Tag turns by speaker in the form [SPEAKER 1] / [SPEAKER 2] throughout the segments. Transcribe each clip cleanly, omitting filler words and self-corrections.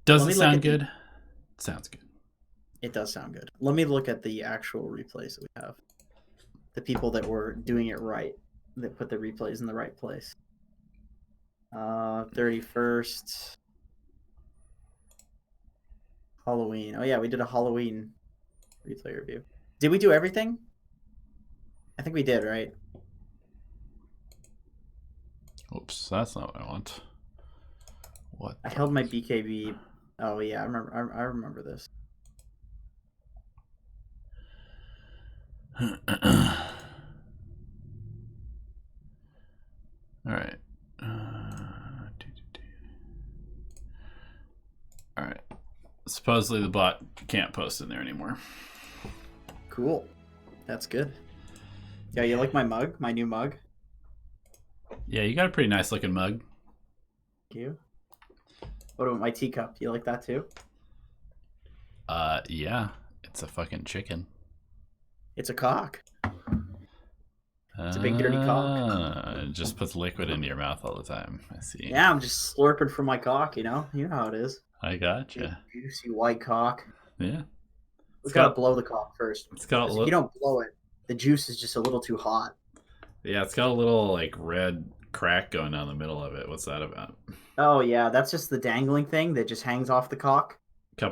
[SPEAKER 1] Does it sound good? Sounds good.
[SPEAKER 2] It does sound good. Let me look at the actual replays that we have. The people that were doing it right, that put the replays in the right place. 31st. Halloween. Oh yeah, we did a Halloween replay review. Did we do everything? I think we did, right?
[SPEAKER 1] Oops, that's not what I want. What?
[SPEAKER 2] I held my BKB. Oh yeah, I remember this.
[SPEAKER 1] All right. All right. Supposedly the bot can't post in there anymore.
[SPEAKER 2] Cool. That's good. Yeah, you like my mug? My new mug?
[SPEAKER 1] Yeah, you got a pretty nice looking mug.
[SPEAKER 2] Thank you. What about my teacup? You like that too?
[SPEAKER 1] Yeah. It's a fucking chicken.
[SPEAKER 2] It's a cock. It's a big dirty cock.
[SPEAKER 1] It just puts liquid into your mouth all the time. I see.
[SPEAKER 2] Yeah, I'm just slurping from my cock, you know? You know how it is.
[SPEAKER 1] I gotcha.
[SPEAKER 2] Big, juicy white cock.
[SPEAKER 1] Yeah.
[SPEAKER 2] We gotta blow the cock first.
[SPEAKER 1] It's got
[SPEAKER 2] if you don't blow it, the juice is just a little too hot.
[SPEAKER 1] Yeah, it's got a little like red crack going down the middle of it. What's that about?
[SPEAKER 2] Oh yeah, that's just the dangling thing that just hangs off the cock.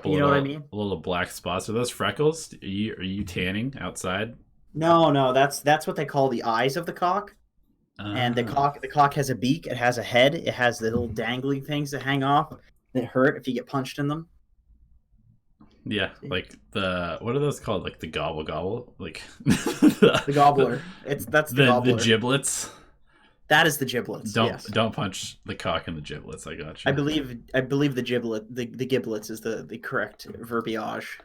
[SPEAKER 1] You know what I mean? Little black spots. Are those freckles? Are you tanning outside?
[SPEAKER 2] No, that's what they call the eyes of the cock. And the cock has a beak, it has a head, it has the little dangling things that hang off that hurt if you get punched in them.
[SPEAKER 1] Yeah, like what are those called? Like the gobble, like
[SPEAKER 2] the gobbler. That's the gobbler.
[SPEAKER 1] The giblets.
[SPEAKER 2] That is the giblets.
[SPEAKER 1] Don't punch the cock in the giblets. I got you.
[SPEAKER 2] I believe the giblet, the giblets is the correct verbiage.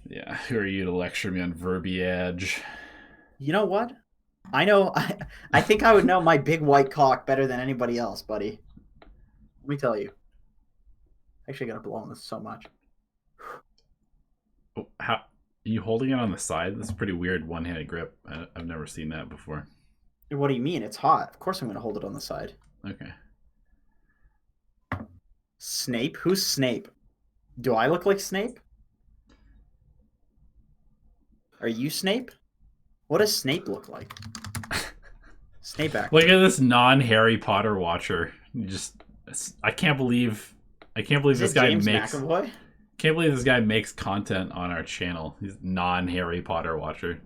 [SPEAKER 1] Yeah, who are you to lecture me on verbiage?
[SPEAKER 2] You know what? I know. I think I would know my big white cock better than anybody else, buddy. Let me tell you. Actually, I gotta blow on this so much.
[SPEAKER 1] How are you holding it on the side? That's a pretty weird one-handed grip. I've never seen that before.
[SPEAKER 2] What do you mean? It's hot. Of course I'm gonna hold it on the side.
[SPEAKER 1] Okay.
[SPEAKER 2] Snape? Who's Snape? Do I look like Snape? Are you Snape? What does Snape look like? Snape actor.
[SPEAKER 1] Look at this non-Harry Potter watcher. I can't believe this guy makes.
[SPEAKER 2] McAvoy?
[SPEAKER 1] Can't believe this guy makes content on our channel. He's non-Harry Potter watcher.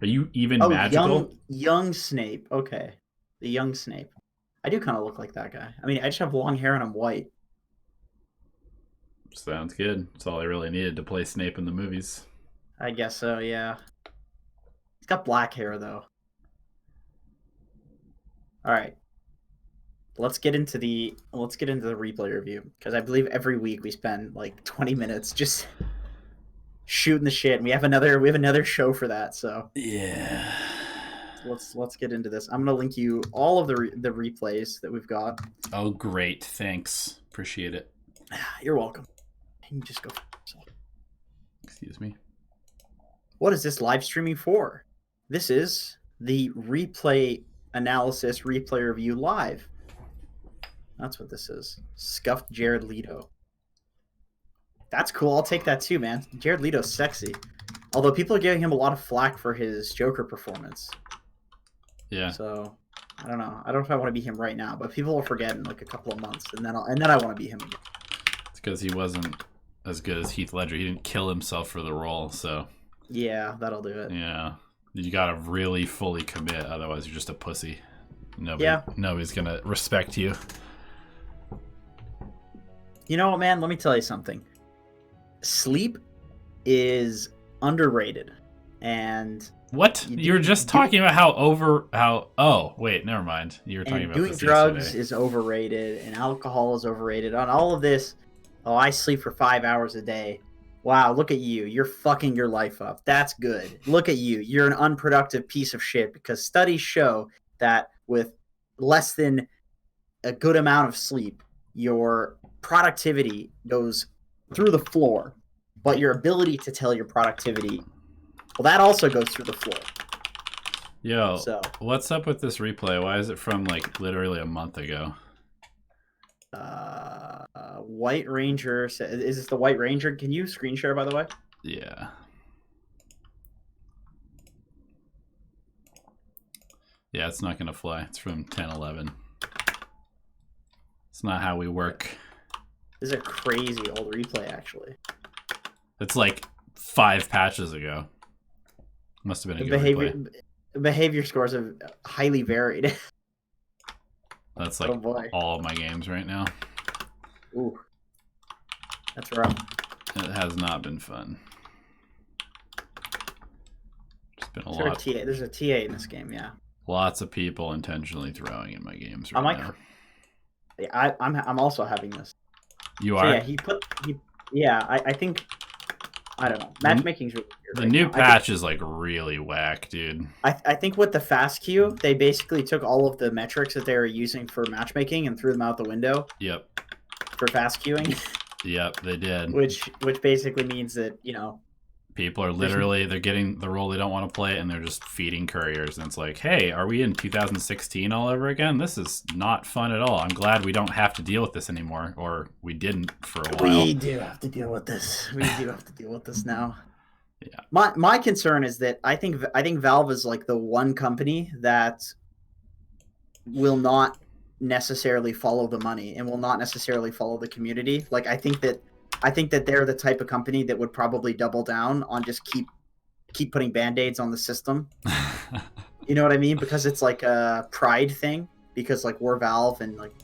[SPEAKER 1] Are you even magical?
[SPEAKER 2] Young Snape. Okay, the young Snape. I do kind of look like that guy. I mean, I just have long hair and I'm white.
[SPEAKER 1] Sounds good. That's all I really needed to play Snape in the movies.
[SPEAKER 2] I guess so. Yeah. He's got black hair though. All right. Let's get into the replay review, because I believe every week we spend like 20 minutes just shooting the shit, and we have another show for that. So
[SPEAKER 1] yeah,
[SPEAKER 2] let's get into this. I'm gonna link you all of the replays that we've got.
[SPEAKER 1] Oh, great! Thanks, appreciate it.
[SPEAKER 2] You're welcome. You can just go.
[SPEAKER 1] Excuse me.
[SPEAKER 2] What is this live streaming for? This is the replay analysis, replay review live. That's what this is. Scuffed Jared Leto. That's cool. I'll take that too, man. Jared Leto's sexy. Although people are giving him a lot of flack for his Joker performance.
[SPEAKER 1] Yeah.
[SPEAKER 2] So I don't know. I don't know if I want to be him right now, but people will forget in like a couple of months, and then I want to be him again.
[SPEAKER 1] It's because he wasn't as good as Heath Ledger. He didn't kill himself for the role, so.
[SPEAKER 2] Yeah, that'll do it.
[SPEAKER 1] Yeah. You gotta really fully commit, otherwise you're just a pussy. Nobody's gonna respect you.
[SPEAKER 2] You know what, man? Let me tell you something. Sleep is underrated, and
[SPEAKER 1] what you were just talking about oh wait, never mind. You were talking about
[SPEAKER 2] doing drugs is overrated, and alcohol is overrated. On all of this, I sleep for 5 hours a day. Wow, look at you. You're fucking your life up. That's good. Look at you. You're an unproductive piece of shit, because studies show that with less than a good amount of sleep, your productivity goes through the floor, but your ability to tell your productivity, well, that also goes through the floor.
[SPEAKER 1] Yo, what's up with this replay? Why is it from like literally a month ago?
[SPEAKER 2] White Ranger. Is this the White Ranger? Can you screen share, by the way?
[SPEAKER 1] Yeah. Yeah, it's not going to fly. It's from 10:11. It's not how we work.
[SPEAKER 2] This is a crazy old replay, actually.
[SPEAKER 1] It's like 5 patches ago. Must have been a good replay.
[SPEAKER 2] Behavior scores are highly varied.
[SPEAKER 1] That's like all of my games right now.
[SPEAKER 2] Ooh. That's rough.
[SPEAKER 1] It has not been fun. It's been a lot.
[SPEAKER 2] There's a TA in this game, yeah.
[SPEAKER 1] Lots of people intentionally throwing in my games right now.
[SPEAKER 2] I'm also having this.
[SPEAKER 1] You are?
[SPEAKER 2] Yeah, I think, I don't know. Matchmaking's really weird.
[SPEAKER 1] The new patch is like really whack, dude.
[SPEAKER 2] I think with the fast queue, they basically took all of the metrics that they were using for matchmaking and threw them out the window.
[SPEAKER 1] Yep.
[SPEAKER 2] For fast queuing.
[SPEAKER 1] Yep, they did.
[SPEAKER 2] Which basically means that, you know,
[SPEAKER 1] people are literally, they're getting the role they don't want to play, and they're just feeding couriers. And it's like, hey, are we in 2016 all over again? This is not fun at all. I'm glad we don't have to deal with this anymore, or we didn't for a while.
[SPEAKER 2] We do have to deal with this. We do have to deal with this now.
[SPEAKER 1] Yeah.
[SPEAKER 2] My concern is that I think Valve is like the one company that will not necessarily follow the money and will not necessarily follow the community. Like I think that they're the type of company that would probably double down on just keep putting band-aids on the system. You know what I mean? Because it's like a pride thing. Because like we're Valve and like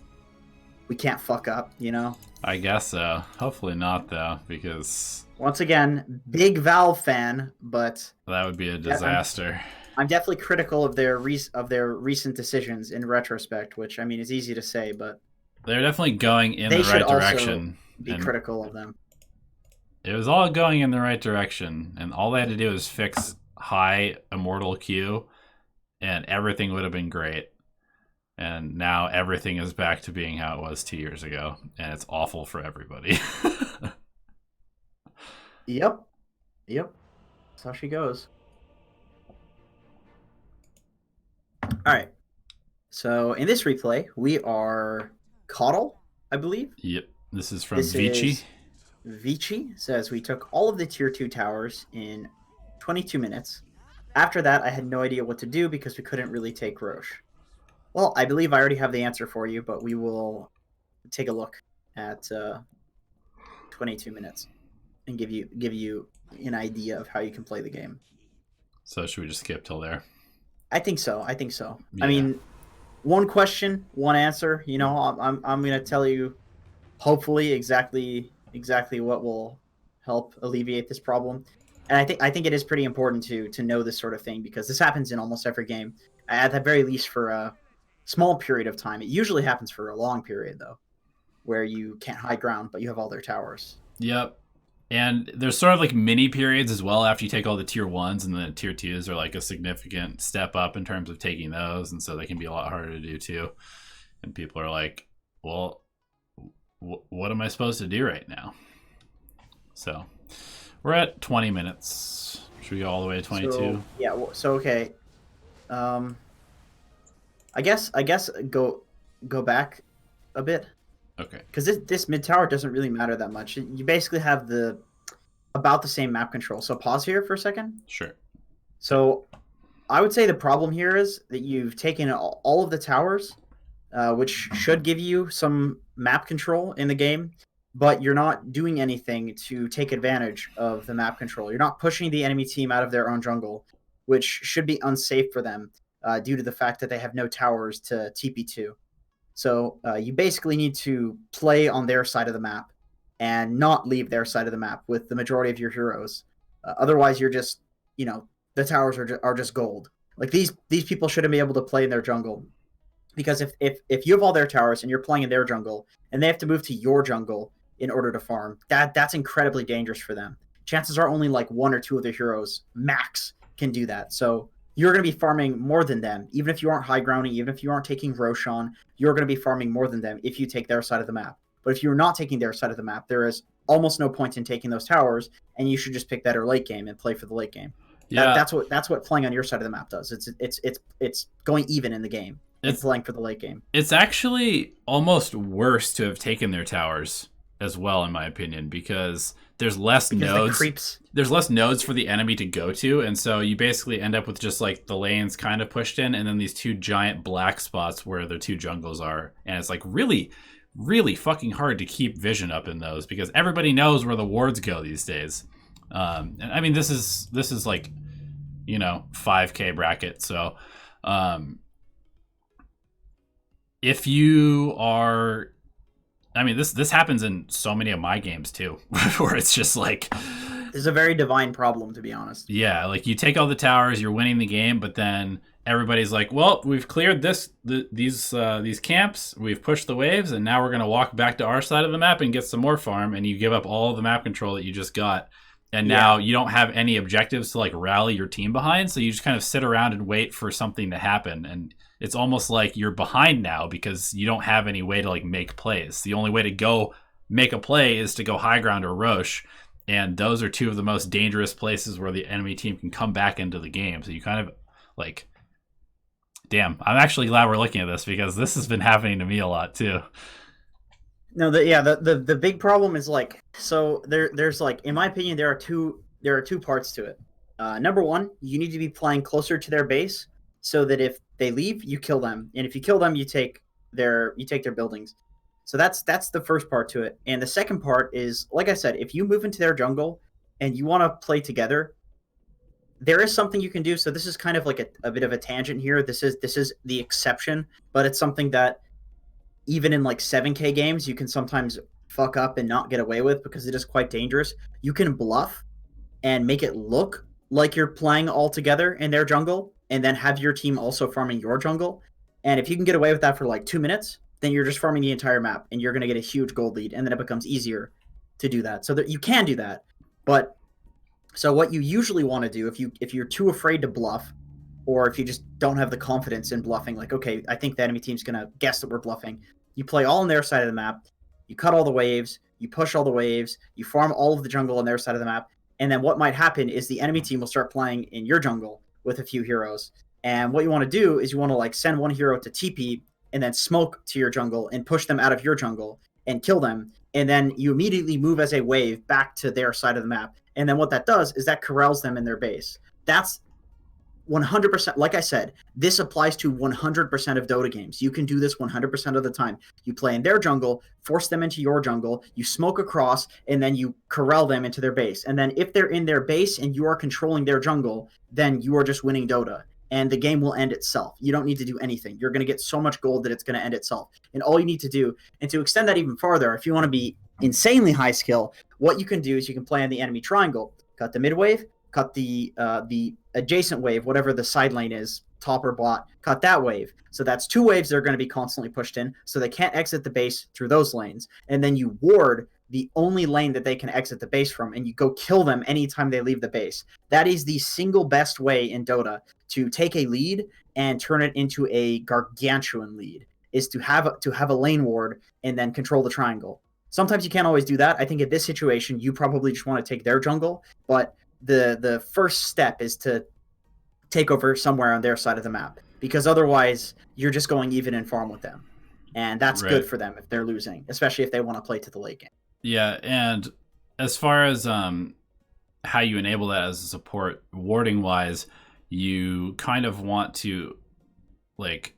[SPEAKER 2] we can't fuck up, you know?
[SPEAKER 1] I guess so. Hopefully not though, because
[SPEAKER 2] once again, big Valve fan, but
[SPEAKER 1] that would be a disaster.
[SPEAKER 2] I'm definitely critical of their recent decisions in retrospect, which I mean is easy to say, but
[SPEAKER 1] they're definitely going in the right direction.
[SPEAKER 2] Be critical of them.
[SPEAKER 1] It was all going in the right direction, and all they had to do was fix high immortal Q, and everything would have been great. And now everything is back to being how it was 2 years ago, and it's awful for everybody.
[SPEAKER 2] Yep. That's how she goes. All right. So in this replay, we are Coddle, I believe.
[SPEAKER 1] Yep. This is from Vici.
[SPEAKER 2] Vici says we took all of the tier 2 towers in 22 minutes. After that, I had no idea what to do because we couldn't really take Roche. Well, I believe I already have the answer for you, but we will take a look at 22 minutes and give you an idea of how you can play the game.
[SPEAKER 1] So should we just skip till there?
[SPEAKER 2] I think so.
[SPEAKER 1] Yeah.
[SPEAKER 2] I mean, one question, one answer. You know, I'm going to tell you, hopefully, exactly what will help alleviate this problem. And I think it is pretty important to know this sort of thing because this happens in almost every game. At the very least for a small period of time. It usually happens for a long period though, where you can't high ground, but you have all their towers.
[SPEAKER 1] Yep. And there's sort of like mini periods as well after you take all the tier 1s, and the tier 2s are like a significant step up in terms of taking those, and so they can be a lot harder to do too. And people are like, well, what am I supposed to do right now? So we're at 20 minutes. Should we go all the way to 22?
[SPEAKER 2] Okay. I guess go back a bit.
[SPEAKER 1] Okay.
[SPEAKER 2] Because this mid tower doesn't really matter that much. You basically have about the same map control. So pause here for a second.
[SPEAKER 1] Sure.
[SPEAKER 2] So I would say the problem here is that you've taken all of the towers, which should give you some map control in the game, but you're not doing anything to take advantage of the map control. You're not pushing the enemy team out of their own jungle, which should be unsafe for them due to the fact that they have no towers to TP to. So you basically need to play on their side of the map and not leave their side of the map with the majority of your heroes. Otherwise, you're just, the towers are just gold. Like these people shouldn't be able to play in their jungle, because if you have all their towers and you're playing in their jungle and they have to move to your jungle in order to farm, that's incredibly dangerous for them. Chances are only like one or two of their heroes max can do that. So you're going to be farming more than them. Even if you aren't high grounding, even if you aren't taking Roshan, you're going to be farming more than them if you take their side of the map. But if you're not taking their side of the map, there is almost no point in taking those towers, and you should just pick better late game and play for the late game. Yeah. That's what playing on your side of the map does. It's going even in the game. It's playing for the late game.
[SPEAKER 1] It's actually almost worse to have taken their towers as well, in my opinion, because there's less
[SPEAKER 2] because the
[SPEAKER 1] nodes.
[SPEAKER 2] creeps.
[SPEAKER 1] There's less nodes for the enemy to go to, and so you basically end up with just like the lanes kind of pushed in, and then these two giant black spots where the two jungles are, and it's like really, really fucking hard to keep vision up in those because everybody knows where the wards go these days. And I mean, this is like, 5K bracket, so if you are, I mean, this happens in so many of my games too, where it's just like,
[SPEAKER 2] It's a very divine problem, to be honest.
[SPEAKER 1] yeah, like you take all the towers, you're winning the game, but then everybody's like, well, we've cleared these camps, we've pushed the waves, and now we're gonna walk back to our side of the map and get some more farm, and you give up all the map control that you just got, and now you don't have any objectives to like rally your team behind, so you just kind of sit around and wait for something to happen, and it's almost like you're behind now because you don't have any way to like make plays. The only way to go make a play is to go high ground or Roche. And those are two of the most dangerous places where the enemy team can come back into the game. So you kind of like, damn, I'm actually glad we're looking at this because this has been happening to me a lot too.
[SPEAKER 2] No, the big problem is like, so there's like, in my opinion, there are two parts to it. Number one, you need to be playing closer to their base so that if they leave, you kill them, and if you kill them, you take their buildings. So that's the first part to it. And the second part is, like I said, if you move into their jungle and you want to play together, there is something you can do. So this is kind of like a bit of a tangent here. This is the exception, but it's something that even in like 7K games, you can sometimes fuck up and not get away with because it is quite dangerous. You can bluff and make it look like you're playing all together in their jungle and then have your team also farming your jungle. And if you can get away with that for like 2 minutes, then you're just farming the entire map and you're going to get a huge gold lead, and then it becomes easier to do that. So that you can do that. But so what you usually want to do if you're too afraid to bluff, or if you just don't have the confidence in bluffing, like, okay, I think the enemy team's going to guess that we're bluffing, you play all on their side of the map, you cut all the waves, you push all the waves, you farm all of the jungle on their side of the map, and then what might happen is the enemy team will start playing in your jungle with a few heroes. And what you want to do is you want to like send one hero to TP and then smoke to your jungle and push them out of your jungle and kill them. And then you immediately move as a wave back to their side of the map. And then what that does is that corrals them in their base. That's 100%. Like I said, this applies to 100% of Dota games. You can do this 100% of the time. You play in their jungle, force them into your jungle, you smoke across, and then you corral them into their base. And then if they're in their base and you are controlling their jungle, then you are just winning Dota. And the game will end itself. You don't need to do anything. You're going to get so much gold that it's going to end itself. And all you need to do, and to extend that even farther, if you want to be insanely high skill, what you can do is you can play on the enemy triangle, cut the mid wave, cut the adjacent wave, whatever the side lane is, top or bot, cut that wave. So that's two waves that are going to be constantly pushed in, so they can't exit the base through those lanes. And then you ward the only lane that they can exit the base from, and you go kill them anytime they leave the base. That is the single best way in Dota to take a lead and turn it into a gargantuan lead, is to have a lane ward and then control the triangle. Sometimes you can't always do that. I think in this situation, you probably just want to take their jungle, but the first step is to take over somewhere on their side of the map, because otherwise you're just going even in farm with them. And that's good for them if they're losing, especially if they want to play to the late game.
[SPEAKER 1] Yeah, and as far as how you enable that as a support, warding wise, you kind of want to, like,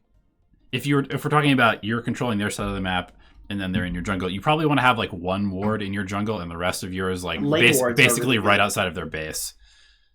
[SPEAKER 1] if we're talking about you're controlling their side of the map and then they're in your jungle, you probably want to have like one ward in your jungle and the rest of yours like basically really right outside of their base.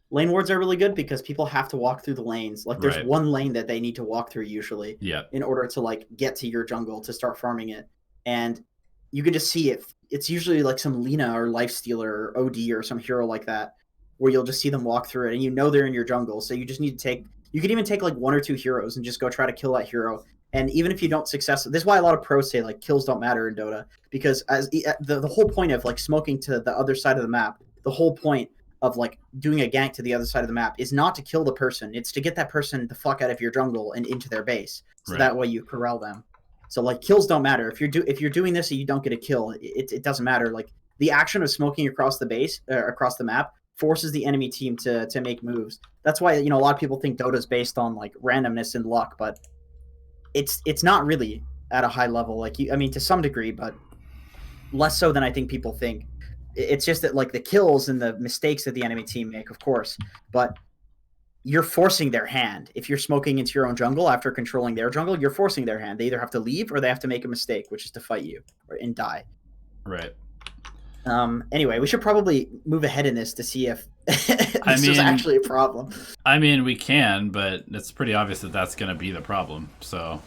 [SPEAKER 2] Lane wards are really good because people have to walk through the lanes. Like there's one lane that they need to walk through usually in order to like get to your jungle to start farming it. And you can just see it. It's usually like some Lina or Lifestealer or OD or some hero like that, where you'll just see them walk through it and you know they're in your jungle. So you just need to you could even take like one or two heroes and just go try to kill that hero. And even if you don't successfully, this is why a lot of pros say like kills don't matter in Dota, because as the whole point of like smoking to the other side of the map, the whole point of like doing a gank to the other side of the map is not to kill the person. It's to get that person the fuck out of your jungle and into their base. So that way you corral them. So like kills don't matter. If you're doing this and you don't get a kill, it doesn't matter. Like the action of smoking across the base, across the map, forces the enemy team to make moves. That's why, you know, a lot of people think Dota is based on like randomness and luck, but it's not really at a high level. Like I mean, to some degree, but less so than I think people think. It's just that like the kills and the mistakes that the enemy team make, of course, but you're forcing their hand. If you're smoking into your own jungle after controlling their jungle, you're forcing their hand. They either have to leave or they have to make a mistake, which is to fight you and die.
[SPEAKER 1] Right.
[SPEAKER 2] Anyway, we should probably move ahead in this to see if this is actually a problem.
[SPEAKER 1] I mean, we can, but it's pretty obvious that that's going to be the problem. So,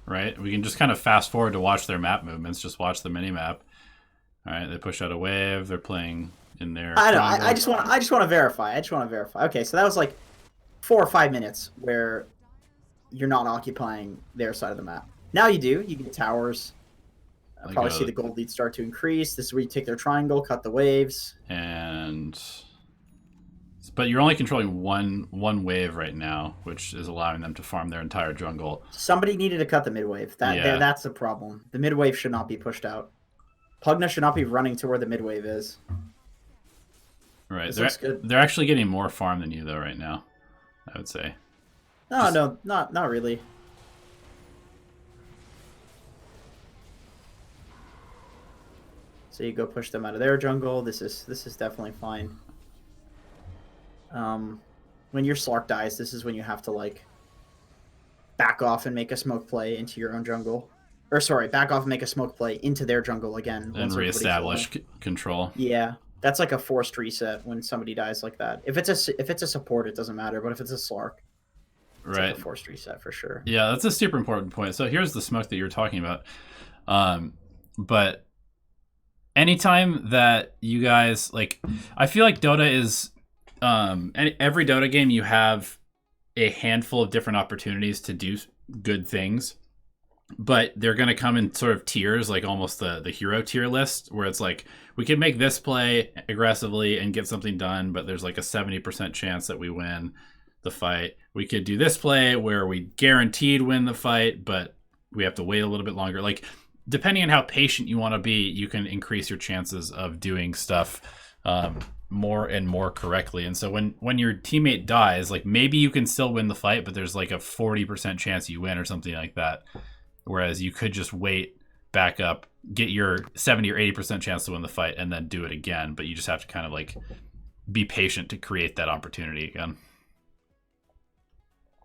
[SPEAKER 1] right? We can just kind of fast forward to watch their map movements. Just watch the mini map. All right, they push out a wave. They're playing in their.
[SPEAKER 2] I know. I just want to verify. Okay, so that was like 4 or 5 minutes where you're not occupying their side of the map. Now you do. You get towers. Probably see the gold lead start to increase. This is where you take their triangle, cut the waves.
[SPEAKER 1] But you're only controlling one wave right now, which is allowing them to farm their entire jungle.
[SPEAKER 2] Somebody needed to cut the mid wave. That's the problem. The mid wave should not be pushed out. Pugna should not be running to where the mid wave is.
[SPEAKER 1] Right. They're actually getting more farm than you though right now, I would say.
[SPEAKER 2] No, not really. So you go push them out of their jungle. This is definitely fine. When your Slark dies, this is when you have to like back off and make a smoke play into your own jungle. Or sorry, back off and make a smoke play into their jungle again.
[SPEAKER 1] And reestablish control.
[SPEAKER 2] Yeah. That's like a forced reset when somebody dies like that. If it's a support, it doesn't matter. But if it's a Slark, it's like a forced reset for sure.
[SPEAKER 1] Yeah, that's a super important point. So here's the smoke that you're talking about. But anytime that you guys like, I feel like Dota is every Dota game you have a handful of different opportunities to do good things, but they're going to come in sort of tiers, like almost the hero tier list, where it's like we can make this play aggressively and get something done, but there's like a 70% chance that we win the fight. We could do this play where we guaranteed win the fight, but we have to wait a little bit longer. Like, depending on how patient you want to be, you can increase your chances of doing stuff more and more correctly. And so when your teammate dies, like maybe you can still win the fight, but there's like a 40% chance you win or something like that. Whereas you could just wait, back up, get your 70 or 80% chance to win the fight, and then do it again. But you just have to kind of like be patient to create that opportunity again.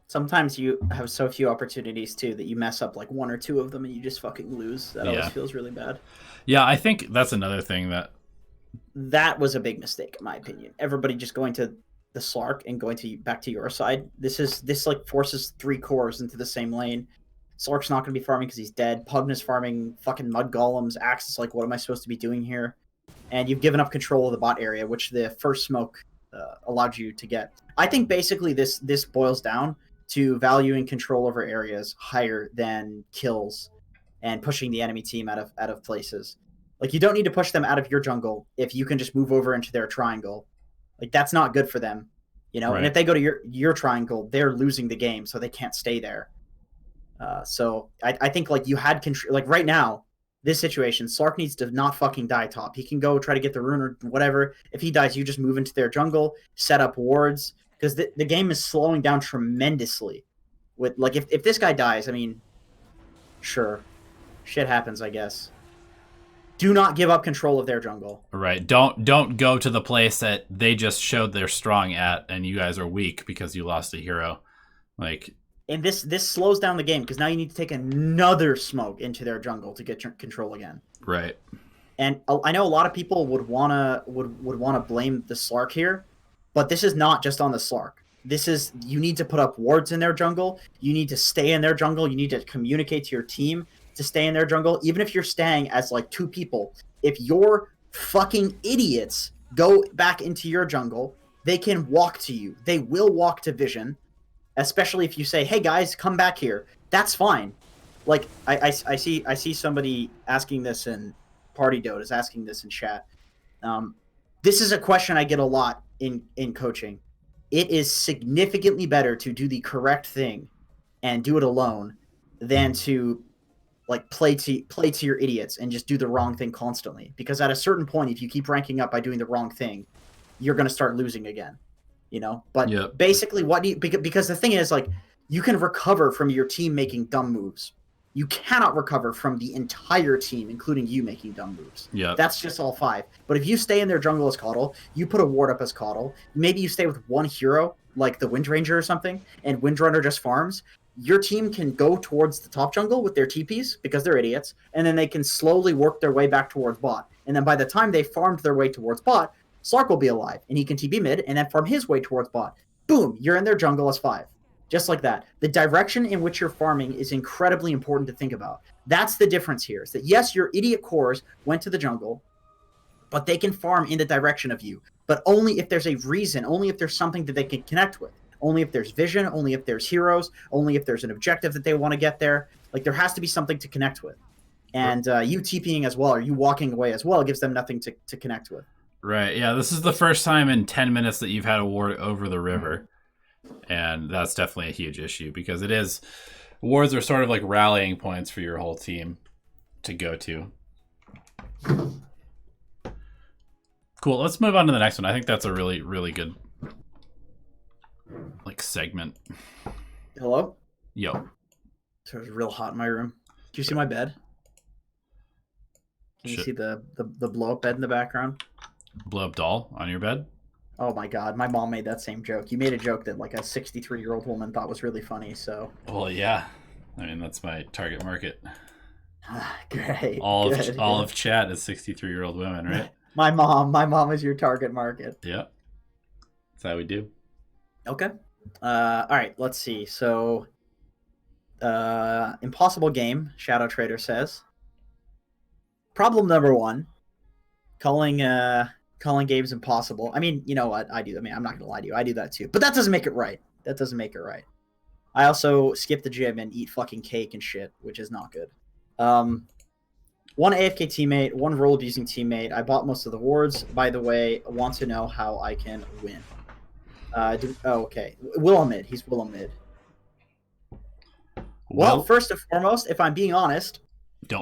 [SPEAKER 2] Sometimes you have so few opportunities too that you mess up like 1 or 2 of them and you just fucking lose. That always feels really bad.
[SPEAKER 1] Yeah, I think that's another thing
[SPEAKER 2] that was a big mistake in my opinion. Everybody just going to the Slark and going to back to your side. This like forces 3 cores into the same lane. Slark's not going to be farming because he's dead. Pugna's farming fucking mud golems. Axe is like, what am I supposed to be doing here? And you've given up control of the bot area, which the first smoke allowed you to get. I think basically this boils down to valuing control over areas higher than kills and pushing the enemy team out of places. Like, you don't need to push them out of your jungle if you can just move over into their triangle. Like, that's not good for them, you know. Right. And if they go to your triangle, they're losing the game, so they can't stay there. So I think like you had control. Like right now, this situation, Slark needs to not fucking die top. He can go try to get the rune or whatever. If he dies, you just move into their jungle, set up wards, because the game is slowing down tremendously. With like if this guy dies, I mean, sure, shit happens, I guess. Do not give up control of their jungle.
[SPEAKER 1] Right. Don't go to the place that they just showed they're strong at, and you guys are weak because you lost a hero. Like.
[SPEAKER 2] And this slows down the game because now you need to take another smoke into their jungle to get control again.
[SPEAKER 1] Right.
[SPEAKER 2] And I know a lot of people would wanna blame the Slark here, but this is not just on the Slark. This is, you need to put up wards in their jungle. You need to stay in their jungle. You need to communicate to your team to stay in their jungle, even if you're staying as like 2 people. If your fucking idiots go back into your jungle, they can walk to you. They will walk to Vision. Especially if you say, "Hey guys, come back here." That's fine. Like I see somebody asking this in Party Dota is asking this in chat. This is a question I get a lot in coaching. It is significantly better to do the correct thing and do it alone than to like play to your idiots and just do the wrong thing constantly. Because at a certain point, if you keep ranking up by doing the wrong thing, you're going to start losing again. You know, but basically because the thing is, like, you can recover from your team making dumb moves. You cannot recover from the entire team, including you making dumb moves.
[SPEAKER 1] Yeah.
[SPEAKER 2] That's just all 5. But if you stay in their jungle as Caudle, you put a ward up as Caudle, maybe you stay with one hero, like the Wind Ranger or something, and Windrunner just farms, your team can go towards the top jungle with their TPs, because they're idiots, and then they can slowly work their way back towards bot. And then by the time they farmed their way towards bot, Slark will be alive, and he can TP mid, and then farm his way towards bot. Boom, you're in their jungle as 5. Just like that. The direction in which you're farming is incredibly important to think about. That's the difference here. Is that yes, your idiot cores went to the jungle, but they can farm in the direction of you. But only if there's a reason, only if there's something that they can connect with. Only if there's vision, only if there's heroes, only if there's an objective that they want to get there. Like, there has to be something to connect with. And you TPing as well, or you walking away as well, gives them nothing to connect with.
[SPEAKER 1] Right, yeah, this is the first time in 10 minutes that you've had a ward over the river. And that's definitely a huge issue because it is wards are sort of like rallying points for your whole team to go to. Cool. Let's move on to the next one. I think that's a really, really good like segment.
[SPEAKER 2] Hello?
[SPEAKER 1] Yo.
[SPEAKER 2] So it was real hot in my room. Do you see my bed? Can you see the blow up bed in the background?
[SPEAKER 1] Blow up doll on your bed?
[SPEAKER 2] Oh my god, my mom made that same joke. You made a joke that like a 63-year-old woman thought was really funny, so.
[SPEAKER 1] Well, yeah. I mean, that's my target market.
[SPEAKER 2] Great.
[SPEAKER 1] All of chat is 63-year-old women, right?
[SPEAKER 2] My mom is your target market.
[SPEAKER 1] Yeah. That's how we do.
[SPEAKER 2] Okay. All right, let's see. So, impossible game, Shadow Trader says. Problem number 1, calling games impossible. I mean, you know what? I do. I mean, I'm not going to lie to you. I do that too. But that doesn't make it right. That doesn't make it right. I also skip the gym and eat fucking cake and shit, which is not good. One AFK teammate, one role-abusing teammate. I bought most of the wards. By the way, I want to know how I can win. Okay. Willow mid. He's Willow mid. Well, first and foremost, if I'm being honest,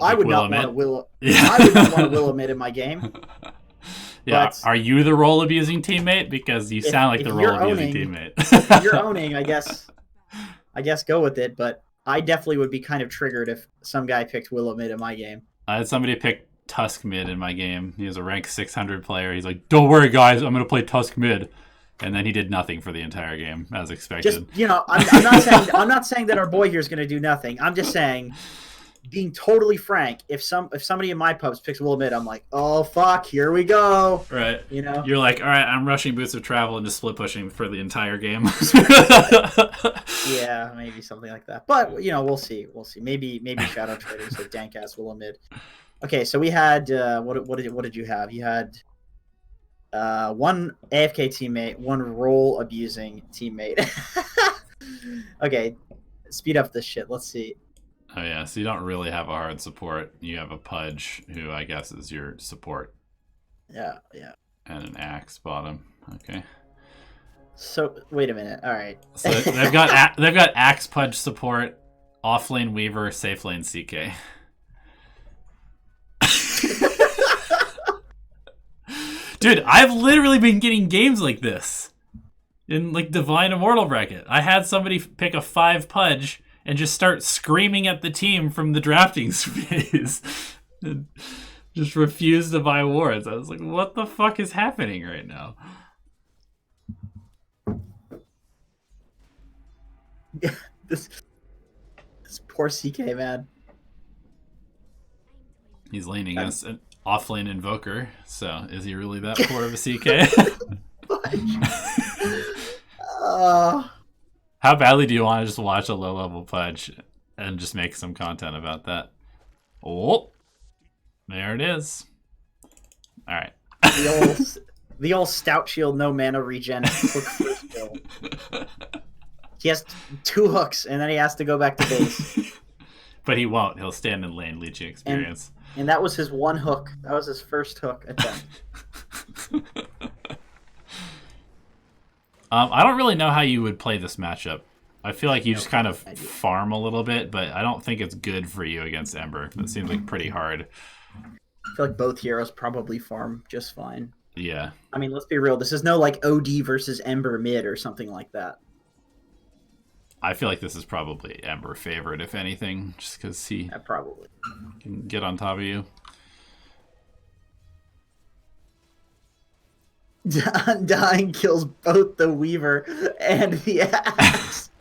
[SPEAKER 2] I would not want to Willow. I would not want to Willow mid in my game.
[SPEAKER 1] Yeah, are you the role abusing teammate? Because you sound like the role abusing teammate.
[SPEAKER 2] If you're owning, I guess go with it. But I definitely would be kind of triggered if some guy picked Willow mid in my game.
[SPEAKER 1] I had somebody pick Tusk mid in my game. He was a rank 600 player. He's like, "Don't worry, guys, I'm gonna play Tusk mid," and then he did nothing for the entire game, as expected.
[SPEAKER 2] Just I'm not saying that our boy here is gonna do nothing. I'm just saying, being totally frank, if somebody in my pubs picks Willow mid, I'm like, oh fuck, here we go.
[SPEAKER 1] Right.
[SPEAKER 2] You know?
[SPEAKER 1] You're like, all right, I'm rushing Boots of Travel and just split pushing for the entire game.
[SPEAKER 2] Yeah, maybe something like that. But you know, we'll see. Maybe Shadow Traders like dank ass Willow mid. Okay, so we had what did you have? You had one AFK teammate, one role abusing teammate. Okay, speed up this shit. Let's see.
[SPEAKER 1] Oh yeah, so you don't really have a hard support. You have a Pudge, who I guess is your support.
[SPEAKER 2] Yeah.
[SPEAKER 1] And an Axe bottom. Okay.
[SPEAKER 2] So wait a minute. All right.
[SPEAKER 1] So they've got Axe Pudge support, offlane Weaver, safe lane CK. Dude, I've literally been getting games like this in like Divine Immortal bracket. I had somebody pick a 5 Pudge and just start screaming at the team from the drafting phase. And just refuse to buy wards. I was like, what the fuck is happening right now?
[SPEAKER 2] this poor CK, man.
[SPEAKER 1] He's laning us an offlane Invoker, so is he really that poor of a CK? How badly do you want to just watch a low-level Pudge and just make some content about that? Oh, there it is. All right.
[SPEAKER 2] The old Stout Shield, no mana regen hook first kill. He has 2 hooks, and then he has to go back to base.
[SPEAKER 1] But he won't. He'll stand in lane, leeching experience.
[SPEAKER 2] And that was his 1 hook. That was his first hook attempt.
[SPEAKER 1] I don't really know how you would play this matchup. I feel like you just kind of farm a little bit, but I don't think it's good for you against Ember. That seems like pretty hard.
[SPEAKER 2] I feel like both heroes probably farm just fine.
[SPEAKER 1] Yeah.
[SPEAKER 2] I mean, let's be real. This is no like OD versus Ember mid or something like that.
[SPEAKER 1] I feel like this is probably Ember favorite, if anything, just because he
[SPEAKER 2] Probably.
[SPEAKER 1] can get on top of you.
[SPEAKER 2] Undying kills both the Weaver and the Axe.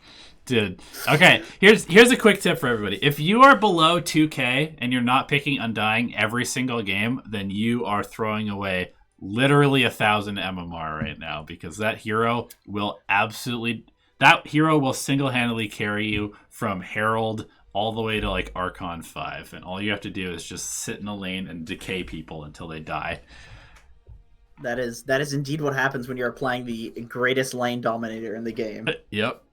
[SPEAKER 1] Dude. Okay, here's a quick tip for everybody. If you are below 2K and you're not picking Undying every single game, then you are throwing away literally 1,000 MMR right now, because that hero will single-handedly carry you from Herald all the way to like Archon 5, and all you have to do is just sit in a lane and decay people until they die.
[SPEAKER 2] That is indeed what happens when you're playing the greatest lane dominator in the game.
[SPEAKER 1] Yep.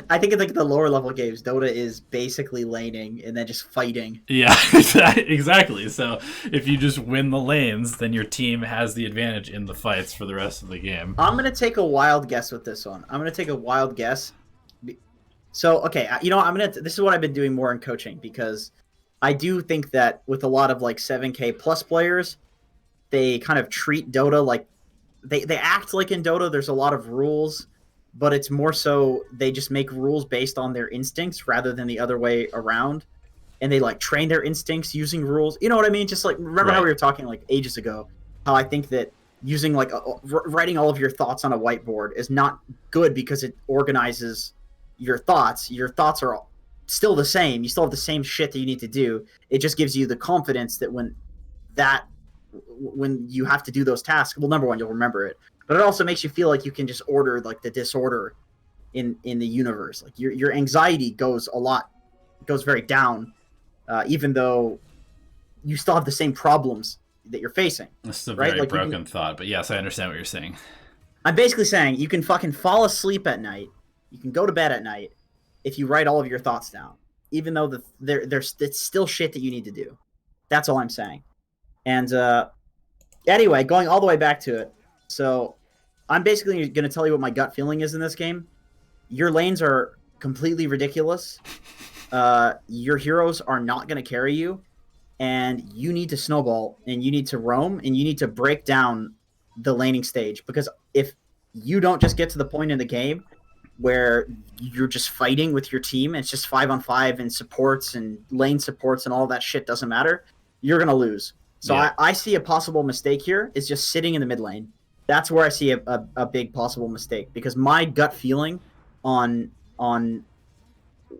[SPEAKER 2] I think in like the lower level games, Dota is basically laning and then just fighting.
[SPEAKER 1] Yeah, exactly. So if you just win the lanes, then your team has the advantage in the fights for the rest of the game.
[SPEAKER 2] I'm gonna take a wild guess with this one. So okay, this is what I've been doing more in coaching, because I do think that with a lot of like 7K plus players, they kind of treat Dota like they act like in Dota there's a lot of rules, but it's more so they just make rules based on their instincts rather than the other way around. And they like train their instincts using rules. You know what I mean? Just like, remember how we were talking like ages ago, how I think that using like writing all of your thoughts on a whiteboard is not good because it organizes your thoughts. Your thoughts are still the same. You still have the same shit that you need to do. It just gives you the confidence that when you have to do those tasks, well, number one, you'll remember it, but it also makes you feel like you can just order like the disorder in the universe. Like your anxiety goes very down, even though you still have the same problems that you're facing.
[SPEAKER 1] This is a very broken thought, but yes, I understand what you're saying.
[SPEAKER 2] I'm basically saying you can fucking fall asleep at night. You can go to bed at night if you write all of your thoughts down, even though it's still shit that you need to do. That's all I'm saying. And anyway, going all the way back to it. So I'm basically going to tell you what my gut feeling is in this game. Your lanes are completely ridiculous. Your heroes are not going to carry you. And you need to snowball, and you need to roam, and you need to break down the laning stage. Because if you don't just get to the point in the game where you're just fighting with your team, and it's just 5-on-5 and supports and lane supports and all that shit doesn't matter, you're going to lose. So yeah. I see a possible mistake here is just sitting in the mid lane. That's where I see a big possible mistake, because my gut feeling on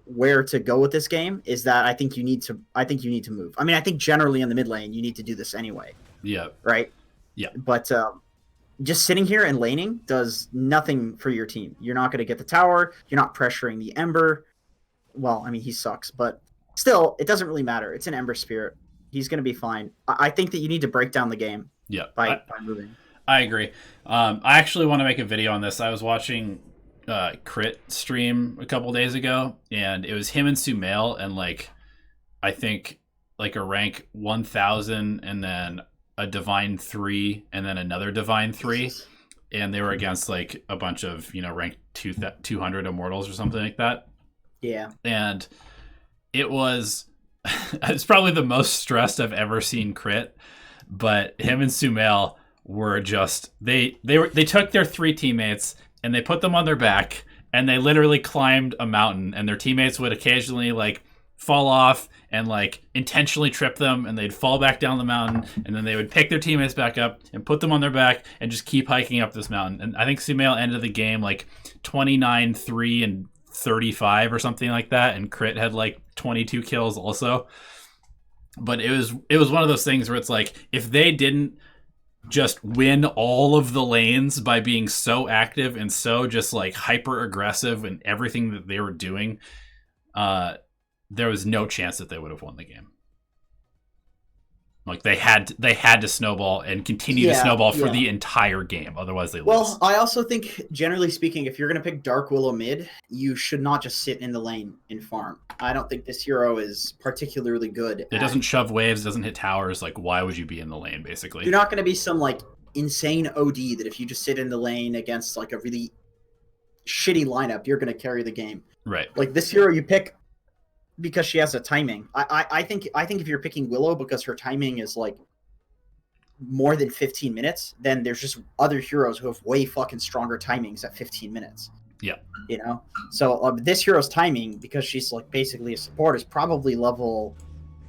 [SPEAKER 2] where to go with this game is that I think you need to move. I mean, I think generally in the mid lane you need to do this anyway.
[SPEAKER 1] Yeah.
[SPEAKER 2] Right?
[SPEAKER 1] Yeah.
[SPEAKER 2] But just sitting here and laning does nothing for your team. You're not going to get the tower. You're not pressuring the Ember. Well, I mean, he sucks, but still, it doesn't really matter. It's an Ember Spirit. He's going to be fine. I think that you need to break down the game.
[SPEAKER 1] Yeah.
[SPEAKER 2] By moving.
[SPEAKER 1] I agree. I actually want to make a video on this. I was watching Crit stream a couple days ago, and it was him and Sumail, and like I think like a rank 1000 and then a divine 3 and then another divine 3, and they were against like a bunch of rank 200 immortals or something like that.
[SPEAKER 2] Yeah.
[SPEAKER 1] And it was it's probably the most stressed I've ever seen Crit, but him and Sumail were just they took their 3 teammates and they put them on their back, and they literally climbed a mountain, and their teammates would occasionally like fall off and like intentionally trip them, and they'd fall back down the mountain, and then they would pick their teammates back up and put them on their back and just keep hiking up this mountain. And I think Sumail ended the game like 29-3 and 35 or something like that, and Crit had like 22 kills also. But it was one of those things where it's like, if they didn't just win all of the lanes by being so active and so just like hyper aggressive in everything that they were doing, there was no chance that they would have won the game. Like they had to snowball and continue to snowball for the entire game. Otherwise they lose.
[SPEAKER 2] Well, I also think, generally speaking, if you're going to pick Dark Willow mid, you should not just sit in the lane and farm. I don't think this hero is particularly good.
[SPEAKER 1] It doesn't shove waves, doesn't hit towers. Like, why would you be in the lane, basically?
[SPEAKER 2] You're not going to be some like insane OD that if you just sit in the lane against like a really shitty lineup, you're going to carry the game.
[SPEAKER 1] Right.
[SPEAKER 2] Like this hero you pick because she has a timing. I think if you're picking Willow because her timing is like more than 15 minutes, then there's just other heroes who have way fucking stronger timings at 15 minutes.
[SPEAKER 1] Yeah.
[SPEAKER 2] You know? So this hero's timing, because she's like basically a support, is probably level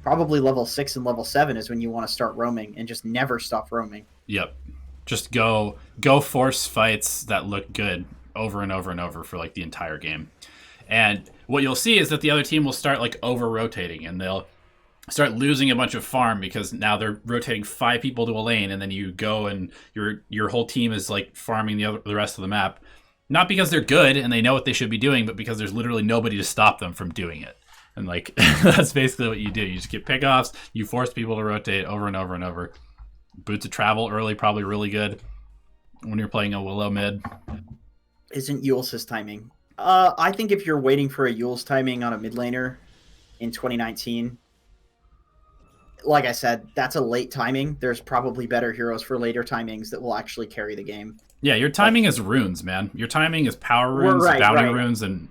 [SPEAKER 2] 6 and level 7 is when you want to start roaming and just never stop roaming.
[SPEAKER 1] Yep. Just go force fights that look good over and over and over for like the entire game. And what you'll see is that the other team will start like over rotating, and they'll start losing a bunch of farm because now they're rotating 5 people to a lane, and then you go and your whole team is like farming the rest of the map. Not because they're good and they know what they should be doing, but because there's literally nobody to stop them from doing it. And like that's basically what you do. You just get pickoffs, you force people to rotate over and over and over. Boots of travel early, probably really good when you're playing a Willow mid.
[SPEAKER 2] Isn't Eul's timing? I think if you're waiting for a Eul's timing on a mid laner in 2019, like I said, that's a late timing. There's probably better heroes for later timings that will actually carry the game.
[SPEAKER 1] Yeah, your timing is runes, man. Your timing is power runes, bounty runes, and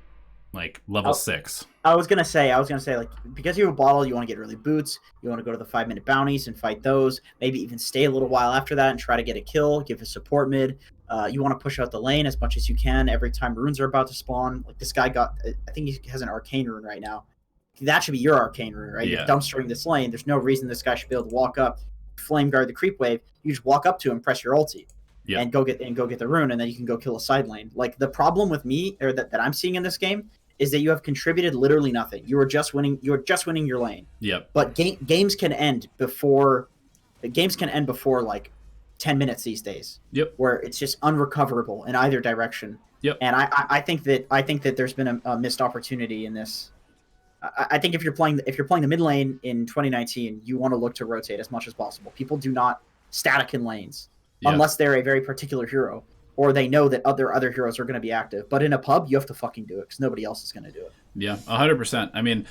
[SPEAKER 1] like level 6.
[SPEAKER 2] I was gonna say, like, because you have a bottle, you want to get early boots. You want to go to the 5-minute bounties and fight those. Maybe even stay a little while after that and try to get a kill. Give a support mid. You want to push out the lane as much as you can every time runes are about to spawn. Like this guy got, I think he has an arcane rune right now. That should be your arcane rune, right?
[SPEAKER 1] Yeah.
[SPEAKER 2] You're dumpstering this lane. There's no reason this guy should be able to walk up, flame guard the creep wave. You just walk up to him, press your ulti, and go get the rune, and then you can go kill a side lane. Like the problem with me, or that I'm seeing in this game, is that you have contributed literally nothing. You are just winning. You are just winning your lane.
[SPEAKER 1] Yep.
[SPEAKER 2] But games can end before like 10 minutes these days.
[SPEAKER 1] Yep.
[SPEAKER 2] Where it's just unrecoverable in either direction.
[SPEAKER 1] Yep.
[SPEAKER 2] And I think that there's been a missed opportunity in this. I think if you're playing the mid lane in 2019, you want to look to rotate as much as possible. People do not static in lanes unless they're a very particular hero or they know that other heroes are going to be active. But in a pub, you have to fucking do it because nobody else is going to do it.
[SPEAKER 1] Yeah, 100%. I mean,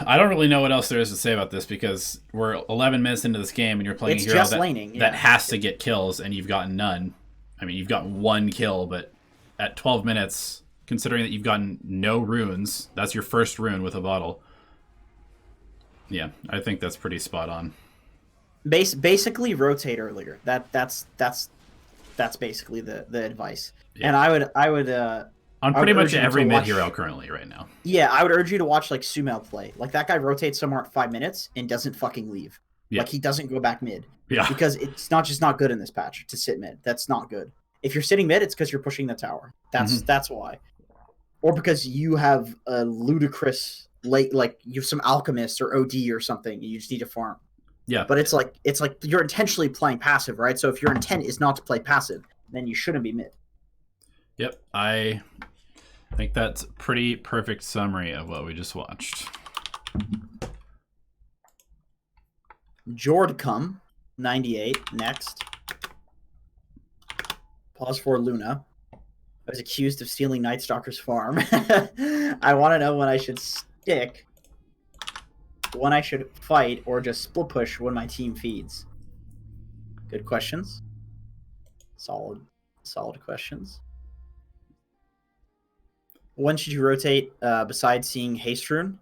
[SPEAKER 1] I don't really know what else there is to say about this because we're 11 minutes into this game and you're playing a hero that has to get kills and you've gotten none. I mean, you've gotten 1 kill, but at 12 minutes, considering that you've gotten no runes, that's your first rune with a bottle. Yeah, I think that's pretty spot on.
[SPEAKER 2] Basically, rotate earlier. That's basically the advice. Yeah. And I would
[SPEAKER 1] on pretty much every mid hero currently right now.
[SPEAKER 2] Yeah, I would urge you to watch like Sumail play. Like that guy rotates somewhere at 5 minutes and doesn't fucking leave. Yeah. Like he doesn't go back mid.
[SPEAKER 1] Yeah.
[SPEAKER 2] Because it's not good in this patch to sit mid. That's not good. If you're sitting mid, it's because you're pushing the tower. That's why. Or because you have a ludicrous late, like you have some alchemist or OD or something, and you just need to farm.
[SPEAKER 1] Yeah.
[SPEAKER 2] But it's like you're intentionally playing passive, right? So if your intent is not to play passive, then you shouldn't be mid.
[SPEAKER 1] Yep, I think that's a pretty perfect summary of what we just watched.
[SPEAKER 2] Jordcum, 98, next. Pause for Luna. I was accused of stealing Night Stalker's farm. I want to know when I should stick, when I should fight, or just split push when my team feeds. Good questions. Solid questions. When should you rotate besides seeing Haste Rune?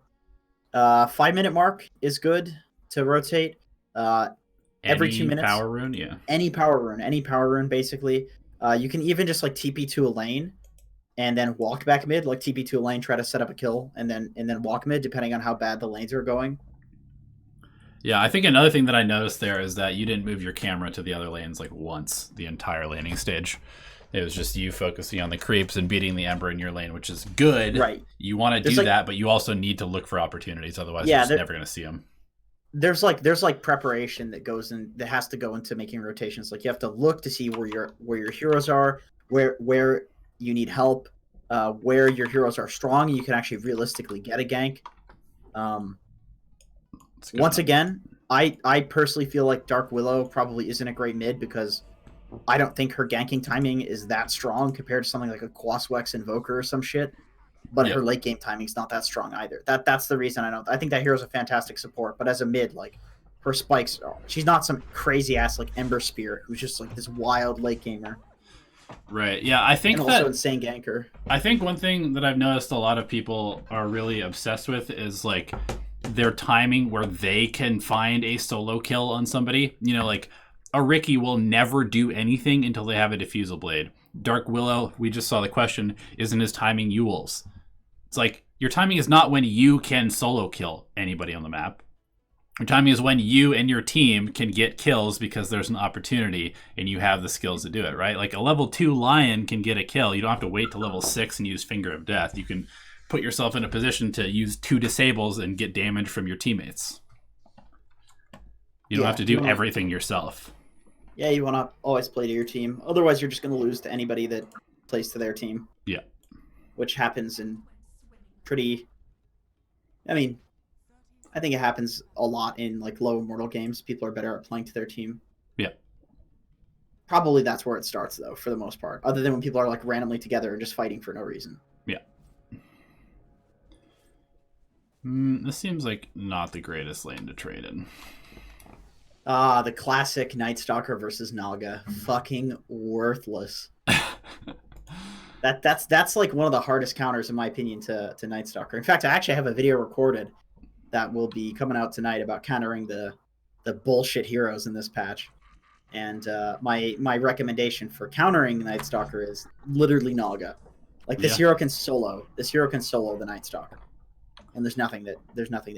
[SPEAKER 2] 5-minute mark is good to rotate. Every 2 minutes.
[SPEAKER 1] Power rune, yeah.
[SPEAKER 2] Any power rune, basically. You can even just like TP to a lane and then walk back mid, like TP to a lane, try to set up a kill, and then walk mid, depending on how bad the lanes are going.
[SPEAKER 1] Yeah, I think another thing that I noticed there is that you didn't move your camera to the other lanes like once the entire laning stage. It was just you focusing on the creeps and beating the Ember in your lane, which is good.
[SPEAKER 2] Right.
[SPEAKER 1] You want to do that, but you also need to look for opportunities. Otherwise, you're just never going to see them.
[SPEAKER 2] There's preparation that goes in, that has to go into making rotations. Like you have to look to see where your heroes are, where you need help, where your heroes are strong, and you can actually realistically get a gank. Once again, I personally feel like Dark Willow probably isn't a great mid because I don't think her ganking timing is that strong compared to something like a Quaswex Invoker or some shit. But her late game timing's not that strong either. That's the reason I think that hero's a fantastic support. But as a mid, like her spikes, she's not some crazy ass like Ember Spirit who's just like this wild late gamer.
[SPEAKER 1] Right. Yeah, I think
[SPEAKER 2] and also insane ganker.
[SPEAKER 1] I think one thing that I've noticed a lot of people are really obsessed with is like their timing where they can find a solo kill on somebody. You know, like a Riki will never do anything until they have a Diffusal Blade. Dark Willow, we just saw the question, isn't his timing Yule's? It's like, your timing is not when you can solo kill anybody on the map. Your timing is when you and your team can get kills because there's an opportunity and you have the skills to do it, right? Like a level 2 Lion can get a kill. You don't have to wait to level 6 and use Finger of Death. You can put yourself in a position to use 2 disables and get damage from your teammates. You don't have to do everything yourself.
[SPEAKER 2] Yeah, you want to always play to your team. Otherwise, you're just going to lose to anybody that plays to their team.
[SPEAKER 1] Yeah.
[SPEAKER 2] Which happens in pretty... I mean, I think it happens a lot in like low Immortal games. People are better at playing to their team.
[SPEAKER 1] Yeah.
[SPEAKER 2] Probably that's where it starts, though, for the most part. Other than when people are like randomly together and just fighting for no reason.
[SPEAKER 1] Yeah. This seems like not the greatest lane to trade in.
[SPEAKER 2] The classic Night Stalker versus Naga. Fucking worthless. That's like one of the hardest counters, in my opinion, to Night Stalker. In fact, I actually have a video recorded that will be coming out tonight about countering the bullshit heroes in this patch. And my recommendation for countering Night Stalker is literally Naga. Like this hero can solo. This hero can solo the Night Stalker. And there's nothing that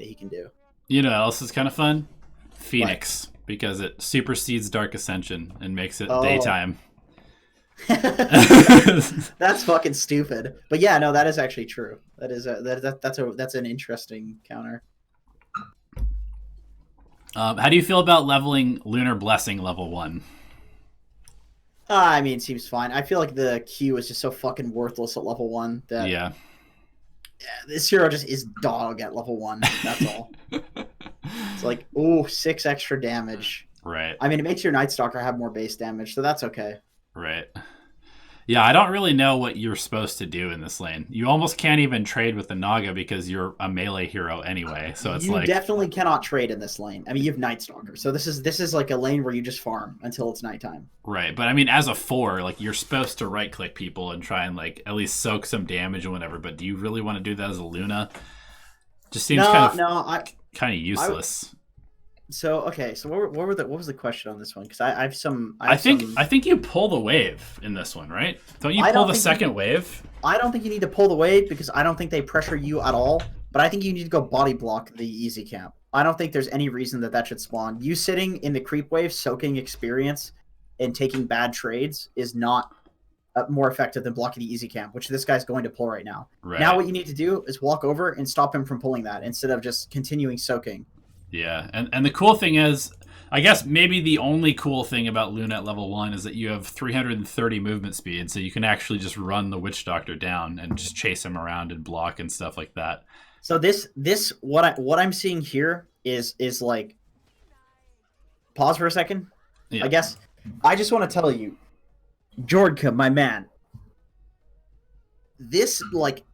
[SPEAKER 2] he can do. You
[SPEAKER 1] know what else is kind of fun? Phoenix. What? Because it supersedes Dark Ascension and makes it daytime.
[SPEAKER 2] That's fucking stupid. But yeah, no, that is actually true. That's an interesting counter.
[SPEAKER 1] How do you feel about leveling Lunar Blessing level 1?
[SPEAKER 2] I mean, it seems fine. I feel like the Q is just so fucking worthless at level 1 that
[SPEAKER 1] yeah,
[SPEAKER 2] this hero just is dog at level 1. That's all. It's like, 6 extra damage.
[SPEAKER 1] Right.
[SPEAKER 2] I mean, it makes your Night Stalker have more base damage, so that's okay.
[SPEAKER 1] Right. Yeah, I don't really know what you're supposed to do in this lane. You almost can't even trade with the Naga because you're a melee hero anyway. So it's
[SPEAKER 2] you definitely cannot trade in this lane. I mean, you have Night Stalker, so this is like a lane where you just farm until it's nighttime.
[SPEAKER 1] Right, but I mean, as a 4, like you're supposed to right click people and try and like at least soak some damage or whatever. But do you really want to do that as a Luna? Just seems kind of useless.
[SPEAKER 2] So okay, so what was the question on this one? Because I
[SPEAKER 1] think you pull the wave in this one, right? Don't you pull the second wave?
[SPEAKER 2] I don't think you need to pull the wave because I don't think they pressure you at all. But I think you need to go body block the easy camp. I don't think there's any reason that should spawn. You sitting in the creep wave, soaking experience, and taking bad trades is not more effective than blocking the easy camp, which this guy's going to pull right now.
[SPEAKER 1] Right.
[SPEAKER 2] Now what you need to do is walk over and stop him from pulling that instead of just continuing soaking.
[SPEAKER 1] Yeah, and the cool thing is, I guess maybe the only cool thing about Luna at level 1 is that you have 330 movement speed, so you can actually just run the Witch Doctor down and just chase him around and block and stuff like that.
[SPEAKER 2] So this what I'm seeing here is like, pause for a second. Yeah. I guess I just want to tell you, Jordka, my man, this, like,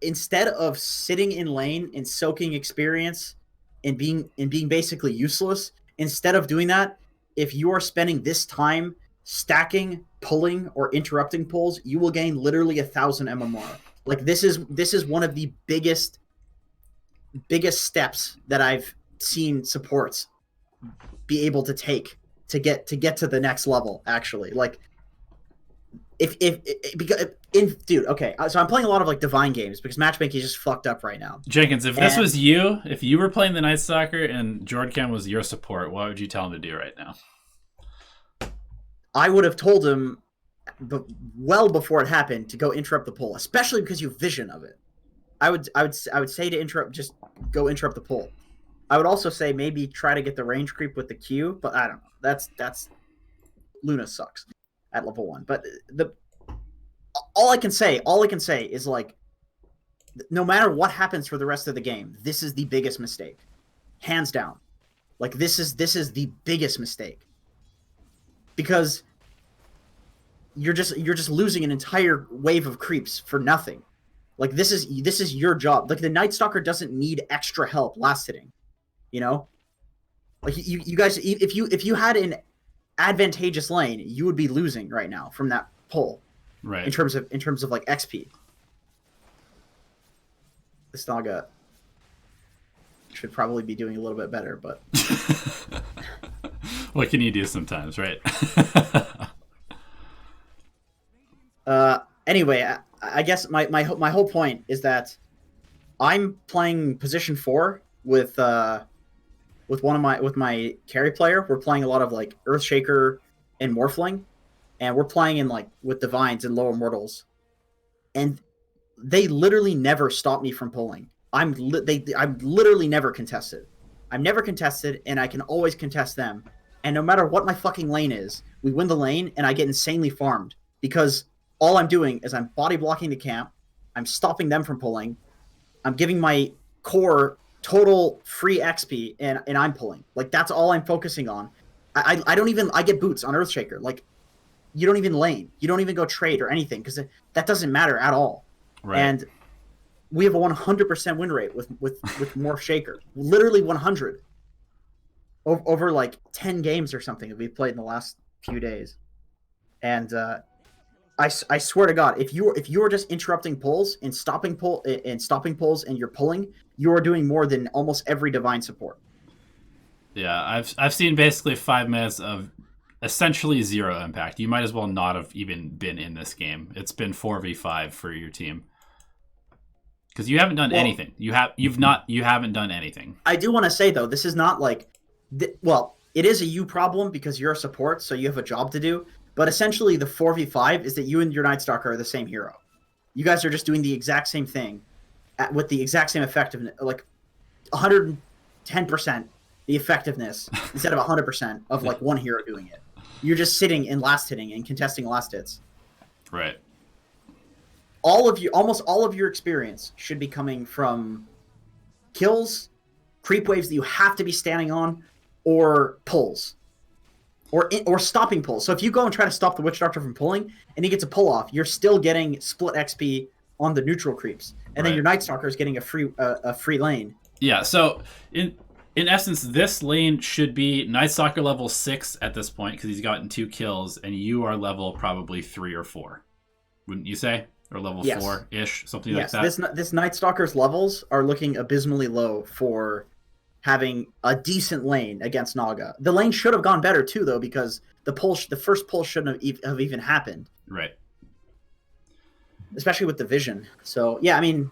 [SPEAKER 2] instead of sitting in lane and soaking experience and being basically useless, instead of doing that, if you are spending this time stacking, pulling, or interrupting pulls, you will gain literally 1,000 MMR. Like this is one of the biggest steps that I've seen supports be able to take to get to the next level. Actually, like dude, okay, so I'm playing a lot of like Divine games because matchmaking is just fucked up right now.
[SPEAKER 1] Jenkins, this was you, if you were playing the Night Stalker and Jordcam was your support, what would you tell him to do right now?
[SPEAKER 2] I would have told him, well before it happened, to go interrupt the pull, especially because you have vision of it. I would say to interrupt, just go interrupt the pull. I would also say maybe try to get the range creep with the Q, but I don't know. That's Luna sucks at level 1. But all I can say is, like, no matter what happens for the rest of the game, this is the biggest mistake, hands down. Like this is the biggest mistake because you're just losing an entire wave of creeps for nothing. Like this is your job. Like the Night Stalker doesn't need extra help last hitting, you know. Like you guys, if you had an advantageous lane, you would be losing right now from that pull.
[SPEAKER 1] Right.
[SPEAKER 2] In terms of like XP. This Naga should probably be doing a little bit better, but
[SPEAKER 1] What can you do sometimes, right?
[SPEAKER 2] Anyway, I guess my whole point is that I'm playing position 4 with with my carry player. We're playing a lot of like Earthshaker and Morphling, and we're playing in like with Divines and Lower Mortals, and they literally never stop me from pulling. I'm literally never contested. I'm never contested, and I can always contest them. And no matter what my fucking lane is, we win the lane, and I get insanely farmed because all I'm doing is I'm body blocking the camp, I'm stopping them from pulling, I'm giving my core total free XP, and I'm pulling. Like that's all I'm focusing on. I don't even I get boots on Earthshaker. Like you don't even lane, you don't even go trade or anything because that doesn't matter at all.
[SPEAKER 1] Right.
[SPEAKER 2] And we have a 100% win rate with Morph Shaker, literally 100 over like 10 games or something that we've played in the last few days. And I swear to God, if you are just interrupting pulls and stopping pulls and you're pulling, you are doing more than almost every divine support.
[SPEAKER 1] Yeah, I've seen basically 5 minutes of essentially zero impact. You might as well not have even been in this game. It's been 4v5 for your team. Because you haven't done anything. You haven't done anything.
[SPEAKER 2] I do want to say though, this is not like, it is a you problem because you're a support, so you have a job to do. But essentially, the 4v5 is that you and your Night Stalker are the same hero. You guys are just doing the exact same thing with the exact same effectiveness, like 110% the effectiveness instead of 100% of like one hero doing it. You're just sitting and last hitting and contesting last hits.
[SPEAKER 1] Right.
[SPEAKER 2] Almost all of your experience should be coming from kills, creep waves that you have to be standing on, or pulls, or stopping pulls. So if you go and try to stop the Witch Doctor from pulling, and he gets a pull off, you're still getting split XP on the neutral creeps, and then your Night Stalker is getting a free lane.
[SPEAKER 1] Yeah. So in essence, this lane should be Night Stalker level 6 at this point because he's gotten 2 kills, and you are level probably 3 or 4, wouldn't you say? Or level 4-ish, something like that.
[SPEAKER 2] This Night Stalker's levels are looking abysmally low for having a decent lane against Naga. The lane should have gone better too, though, because the first pull shouldn't have even happened.
[SPEAKER 1] Right.
[SPEAKER 2] Especially with the vision. So yeah, I mean,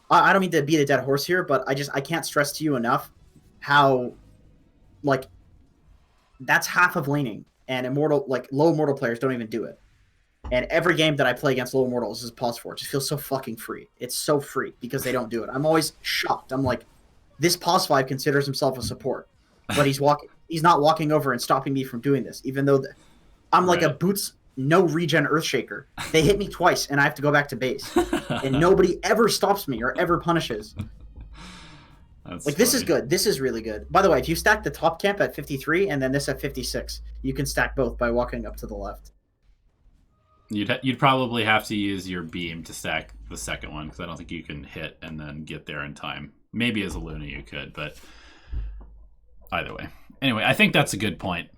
[SPEAKER 2] I don't mean to beat a dead horse here, but I can't stress to you enough how, like, that's half of laning, and low mortal players don't even do it. And every game that I play against low mortals is pause for. It just feels so fucking free. It's so free because they don't do it. I'm always shocked. I'm like, this pause 5 considers himself a support, but he's not walking over and stopping me from doing this, even though I'm like a boots no regen Earthshaker. They hit me twice and I have to go back to base, and nobody ever stops me or ever punishes.
[SPEAKER 1] That's
[SPEAKER 2] like funny. This is good. This is really good. By the way, if you stack the top camp at 53 and then this at 56, you can stack both by walking up to the left.
[SPEAKER 1] You'd probably have to use your beam to stack the second one because I don't think you can hit and then get there in time. Maybe as a Luna you could, but either way. Anyway, I think that's a good point.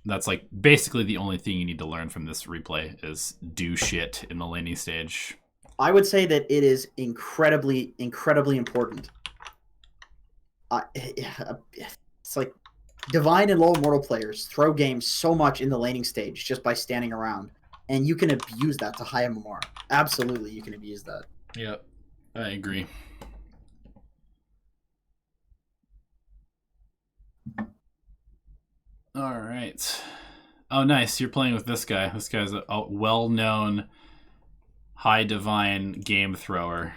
[SPEAKER 1] That's like basically the only thing you need to learn from this replay is do shit in the laning stage.
[SPEAKER 2] I would say that it is incredibly, incredibly important. It's like Divine and low mortal players throw games so much in the laning stage just by standing around. And you can abuse that to high MMR. Absolutely, you can abuse that.
[SPEAKER 1] Yep, I agree. All right. Oh, nice. You're playing with this guy. This guy's a well-known high divine game thrower.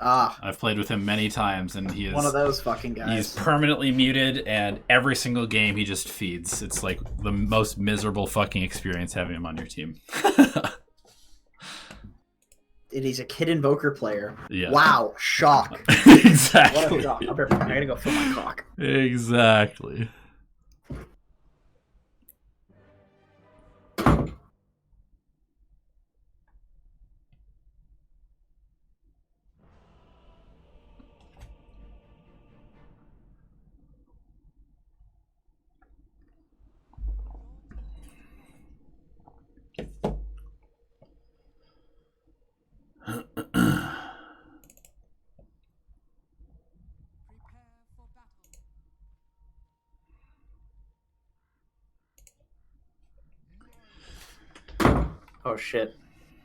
[SPEAKER 1] I've played with him many times, and he is
[SPEAKER 2] one of those fucking guys.
[SPEAKER 1] He's permanently muted, and every single game he just feeds. It's like the most miserable fucking experience having him on your team.
[SPEAKER 2] And he's a kid invoker player.
[SPEAKER 1] Yeah.
[SPEAKER 2] Wow, shock.
[SPEAKER 1] Exactly.
[SPEAKER 2] What a shock. I gotta go fill my cock.
[SPEAKER 1] Exactly.
[SPEAKER 2] Oh shit!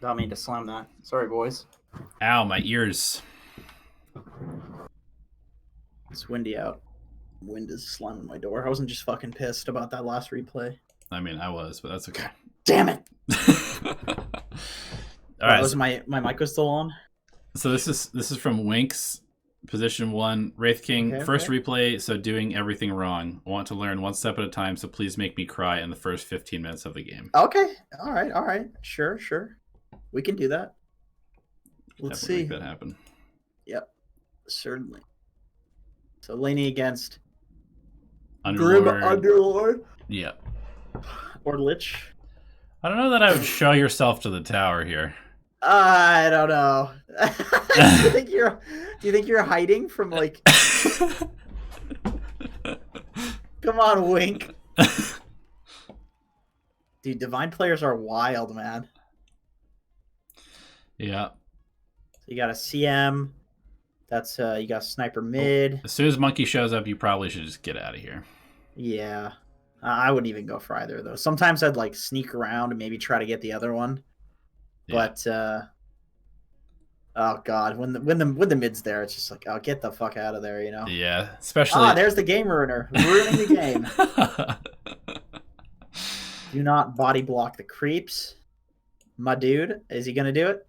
[SPEAKER 2] Don't mean to slam that. Sorry, boys.
[SPEAKER 1] Ow, my ears.
[SPEAKER 2] It's windy out. Wind is slamming my door. I wasn't just fucking pissed about that last replay.
[SPEAKER 1] I mean, I was, but that's okay.
[SPEAKER 2] Damn it!
[SPEAKER 1] All right.
[SPEAKER 2] Was my mic was still on?
[SPEAKER 1] So this is from Winks, position 1, Wraith King.
[SPEAKER 2] Okay,
[SPEAKER 1] first replay, so doing everything wrong. I want to learn one step at a time, so please make me cry in the first 15 minutes of the game.
[SPEAKER 2] Okay. All right. Sure. We can do that. Let's see.
[SPEAKER 1] Make that happen.
[SPEAKER 2] Yep. Certainly. So laning against
[SPEAKER 1] Underlord.
[SPEAKER 2] Underlord.
[SPEAKER 1] Yep.
[SPEAKER 2] Or Lich.
[SPEAKER 1] I don't know that I would show yourself to the tower here.
[SPEAKER 2] I don't know. Do you think you're hiding from like? Come on, Wink. Dude, divine players are wild, man.
[SPEAKER 1] Yeah.
[SPEAKER 2] You got a CM. That's you got a sniper mid.
[SPEAKER 1] As soon as Monkey shows up, you probably should just get out of here.
[SPEAKER 2] Yeah. I wouldn't even go for either of those. Sometimes I'd like sneak around and maybe try to get the other one. Yeah. But oh god, when the mid's there, it's just like, oh, get the fuck out of there, you know?
[SPEAKER 1] Yeah, especially.
[SPEAKER 2] There's the game ruiner, ruining the game. Do not body block the creeps, my dude. Is he gonna do it?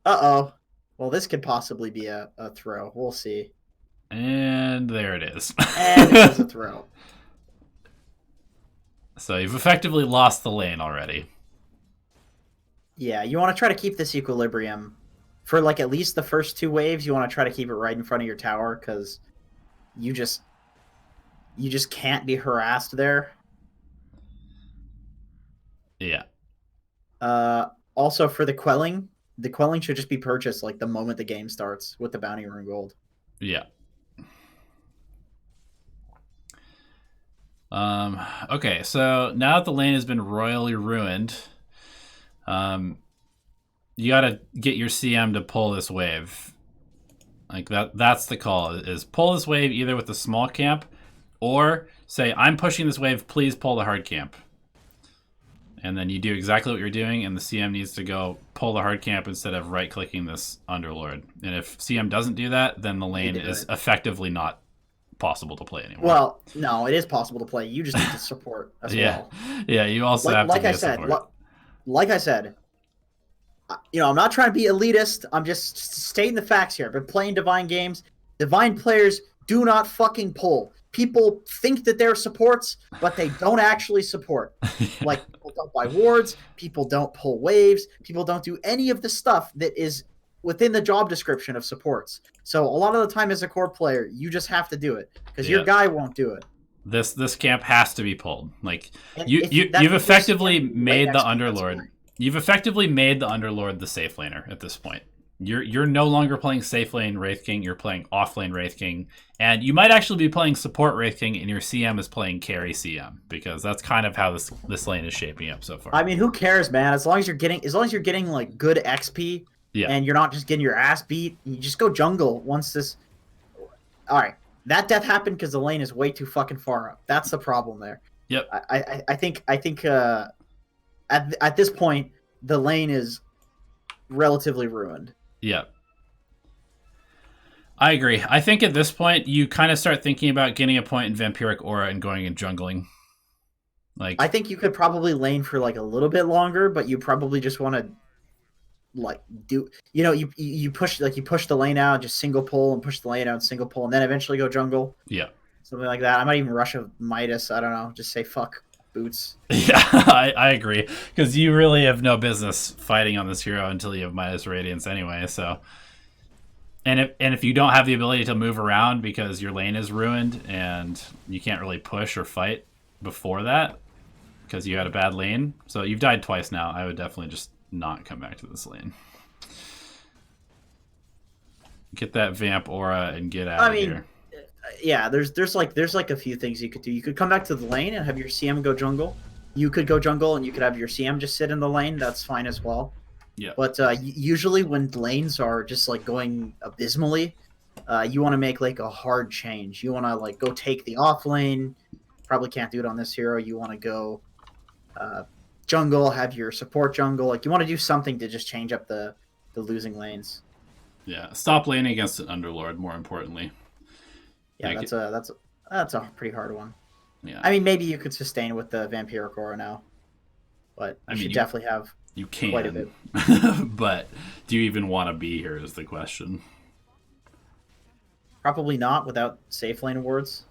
[SPEAKER 2] Uh-oh. Well, this could possibly be a throw. We'll see.
[SPEAKER 1] And there it is.
[SPEAKER 2] And it was a throw.
[SPEAKER 1] So you've effectively lost the lane already.
[SPEAKER 2] Yeah, you want to try to keep this equilibrium for like at least the first 2 waves. You want to try to keep it right in front of your tower because you just can't be harassed there.
[SPEAKER 1] Yeah.
[SPEAKER 2] Also for the quelling should just be purchased like the moment the game starts with the bounty rune gold.
[SPEAKER 1] Yeah. Okay, so now that the lane has been royally ruined, you gotta get your CM to pull this wave. Like that's the call, is pull this wave either with the small camp or say, I'm pushing this wave, please pull the hard camp. And then you do exactly what you're doing, and the CM needs to go pull the hard camp instead of right-clicking this Underlord. And if CM doesn't do that, then the lane is effectively not possible to play anymore.
[SPEAKER 2] Well, no, it is possible to play. You just need to support as well.
[SPEAKER 1] Yeah, you also have to be a support.
[SPEAKER 2] Like I said, you know, I'm not trying to be elitist. I'm just stating the facts here. I've been playing Divine games. Divine players do not fucking pull. People think that they're supports, but they don't actually support. Like, people don't buy wards. People don't pull waves. People don't do any of the stuff that is within the job description of supports. So a lot of the time as a core player, you just have to do it because your guy won't do it.
[SPEAKER 1] This camp has to be pulled. Like you've effectively made the Underlord. You've effectively made the Underlord the safe laner at this point. You're no longer playing safe lane Wraith King. You're playing off lane Wraith King, and you might actually be playing support Wraith King, and your CM is playing carry CM because that's kind of how this lane is shaping up so far.
[SPEAKER 2] I mean, who cares, man? As long as you're getting like good XP. Yeah. And you're not just getting your ass beat. You just go jungle once this. All right, that death happened because the lane is way too fucking far up. That's the problem there.
[SPEAKER 1] Yep.
[SPEAKER 2] I think at this point the lane is relatively ruined.
[SPEAKER 1] Yep. I agree. I think at this point you kind of start thinking about getting a point in Vampiric Aura and going and jungling. Like,
[SPEAKER 2] I think you could probably lane for like a little bit longer, but you probably just want to. Like you push the lane out, just single pull and push the lane out, single pull, and then eventually go jungle.
[SPEAKER 1] Yeah,
[SPEAKER 2] something like that. I might even rush a Midas. I don't know. Just say fuck boots.
[SPEAKER 1] Yeah, I agree because you really have no business fighting on this hero until you have Midas Radiance anyway. So, and if you don't have the ability to move around because your lane is ruined and you can't really push or fight before that because you had a bad lane, so you've died twice now. I would definitely just not come back to this lane. Get that vamp aura and get out of here.
[SPEAKER 2] Yeah, there's like a few things you could do. You could come back to the lane and have your CM go jungle. You could go jungle and you could have your CM just sit in the lane. That's fine as well.
[SPEAKER 1] Yeah.
[SPEAKER 2] But usually when lanes are just like going abysmally, you want to make like a hard change. You want to like go take the off lane. Probably can't do it on this hero. You want to go jungle, have your support jungle. Like you want to do something to just change up the losing lanes.
[SPEAKER 1] Yeah, stop laning against an Underlord. More importantly.
[SPEAKER 2] Yeah,
[SPEAKER 1] like,
[SPEAKER 2] that's a pretty hard one.
[SPEAKER 1] Yeah.
[SPEAKER 2] I mean, maybe you could sustain with the Vampiric Aura now, but you should definitely have quite a bit.
[SPEAKER 1] But do you even want to be here is the question.
[SPEAKER 2] Probably not without safe lane awards.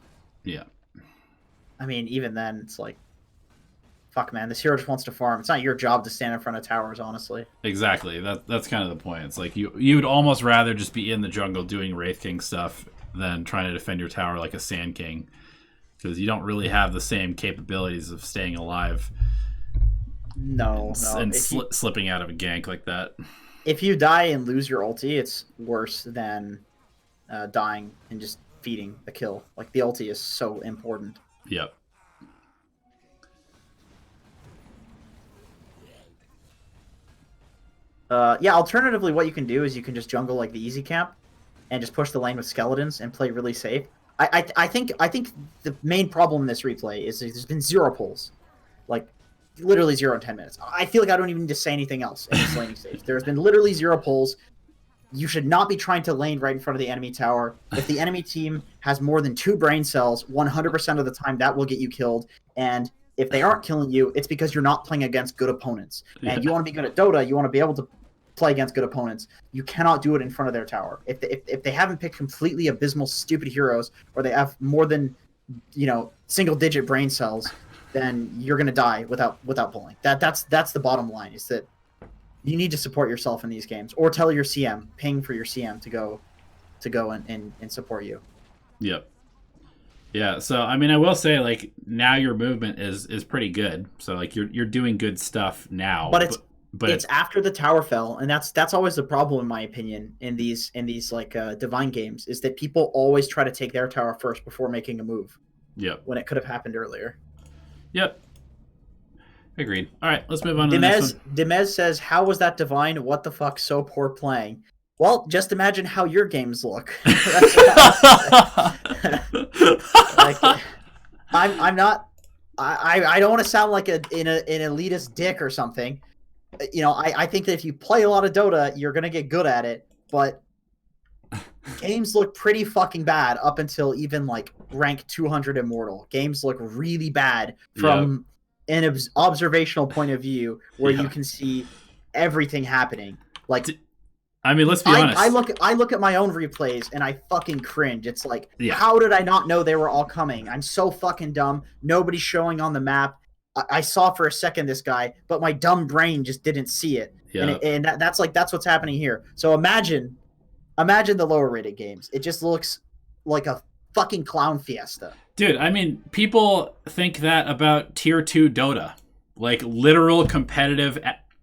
[SPEAKER 1] Yeah.
[SPEAKER 2] I mean, even then, it's like, fuck, man, this hero just wants to farm. It's not your job to stand in front of towers, honestly.
[SPEAKER 1] Exactly. That's kind of the point. It's like you'd almost rather just be in the jungle doing Wraith King stuff than trying to defend your tower like a Sand King, because you don't really have the same capabilities of staying alive.
[SPEAKER 2] No.
[SPEAKER 1] And slipping out of a gank like that.
[SPEAKER 2] If you die and lose your ulti, it's worse than dying and just feeding the kill. Like, the ulti is so important.
[SPEAKER 1] Yep.
[SPEAKER 2] Yeah, alternatively, what you can do is you can just jungle like the easy camp and just push the lane with skeletons and play really safe. I think the main problem in this replay is there's been 0 pulls. Like, literally 0 in 10 minutes. I feel like I don't even need to say anything else in this laning stage. There's been literally 0 pulls. You should not be trying to lane right in front of the enemy tower. If the enemy team has more than 2 brain cells, 100% of the time that will get you killed. And if they aren't killing you, it's because you're not playing against good opponents. And you want to be good at Dota, you want to be able to play against good opponents. You cannot do it in front of their tower. If they haven't picked completely abysmal, stupid heroes, or they have more than, single-digit brain cells, then you're gonna die without pulling. That's the bottom line. Is that you need to support yourself in these games, or tell your CM, ping for your CM to go and support you.
[SPEAKER 1] Yep. Yeah. So I mean, I will say, like, now your movement is pretty good. So like you're doing good stuff now.
[SPEAKER 2] But it's after the tower fell, and that's always the problem, in my opinion, in these like divine games, is that people always try to take their tower first before making a move.
[SPEAKER 1] Yep.
[SPEAKER 2] When it could have happened earlier.
[SPEAKER 1] Yep. Agreed. All right, let's move on to the next one.
[SPEAKER 2] Demez says, "How was that divine? What the fuck? So poor playing." Well, just imagine how your games look. I'm not. I don't want to sound like an elitist dick or something. I think that if you play a lot of Dota, you're gonna get good at it. But games look pretty fucking bad up until even like rank 200 Immortal. Games look really bad from an observational point of view, where you can see everything happening. Like,
[SPEAKER 1] I mean, let's be honest.
[SPEAKER 2] I look at my own replays and I fucking cringe. It's like, how did I not know they were all coming? I'm so fucking dumb. Nobody's showing on the map. I saw for a second this guy, but my dumb brain just didn't see it. Yeah. And that's what's happening here. So imagine the lower rated games. It just looks like a fucking clown fiesta.
[SPEAKER 1] Dude, I mean, people think that about tier 2 Dota. Like, literal competitive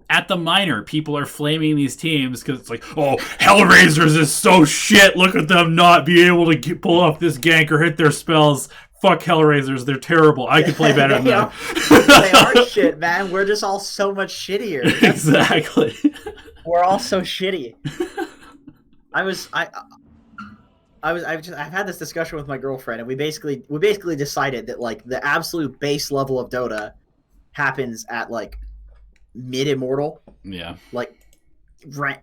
[SPEAKER 1] at the minor, people are flaming these teams because it's like, oh, Hellraisers is so shit. Look at them not be able to pull off this gank or hit their spells. Fuck Hellraisers, they're terrible. I can play better than them.
[SPEAKER 2] They are shit, man. We're just all so much shittier.
[SPEAKER 1] Exactly.
[SPEAKER 2] We're all so shitty. I've had this discussion with my girlfriend, and we basically decided that, like, the absolute base level of Dota happens at like mid Immortal.
[SPEAKER 1] Yeah.
[SPEAKER 2] Like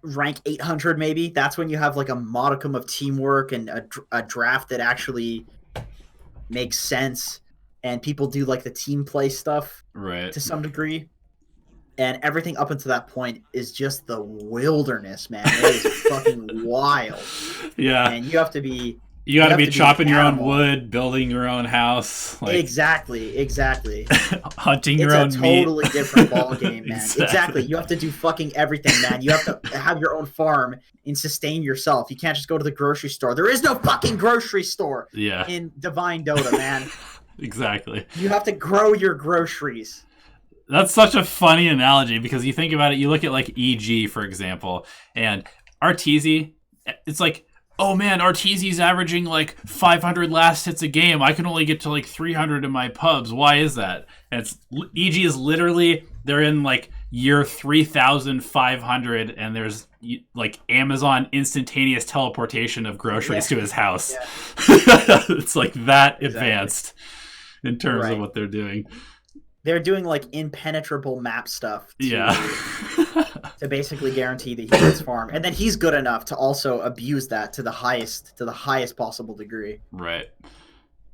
[SPEAKER 2] rank 800 maybe. That's when you have like a modicum of teamwork and a draft that actually makes sense, and people do like the team play stuff to some degree. And everything up until that point is just the wilderness, man. It is fucking wild.
[SPEAKER 1] Yeah.
[SPEAKER 2] And you have to be
[SPEAKER 1] chopping your own wood, building your own house. Like...
[SPEAKER 2] Exactly.
[SPEAKER 1] Hunting your own meat.
[SPEAKER 2] It's a totally different ball game, man. Exactly. You have to do fucking everything, man. You have to have your own farm and sustain yourself. You can't just go to the grocery store. There is no fucking grocery store in Divine Dota, man.
[SPEAKER 1] Exactly.
[SPEAKER 2] You have to grow your groceries.
[SPEAKER 1] That's such a funny analogy, because you think about it, you look at like EG, for example, and Arteezy, it's like, oh man, Arteezy's averaging like 500 last hits a game. I can only get to like 300 in my pubs. Why is that? And EG is literally, they're in like year 3,500, and there's like Amazon instantaneous teleportation of groceries to his house. Yeah. It's like that advanced in terms of what they're doing.
[SPEAKER 2] they're doing like impenetrable map stuff
[SPEAKER 1] Yeah.
[SPEAKER 2] to basically guarantee that he gets farm, and then he's good enough to also abuse that to the highest possible degree.
[SPEAKER 1] Right.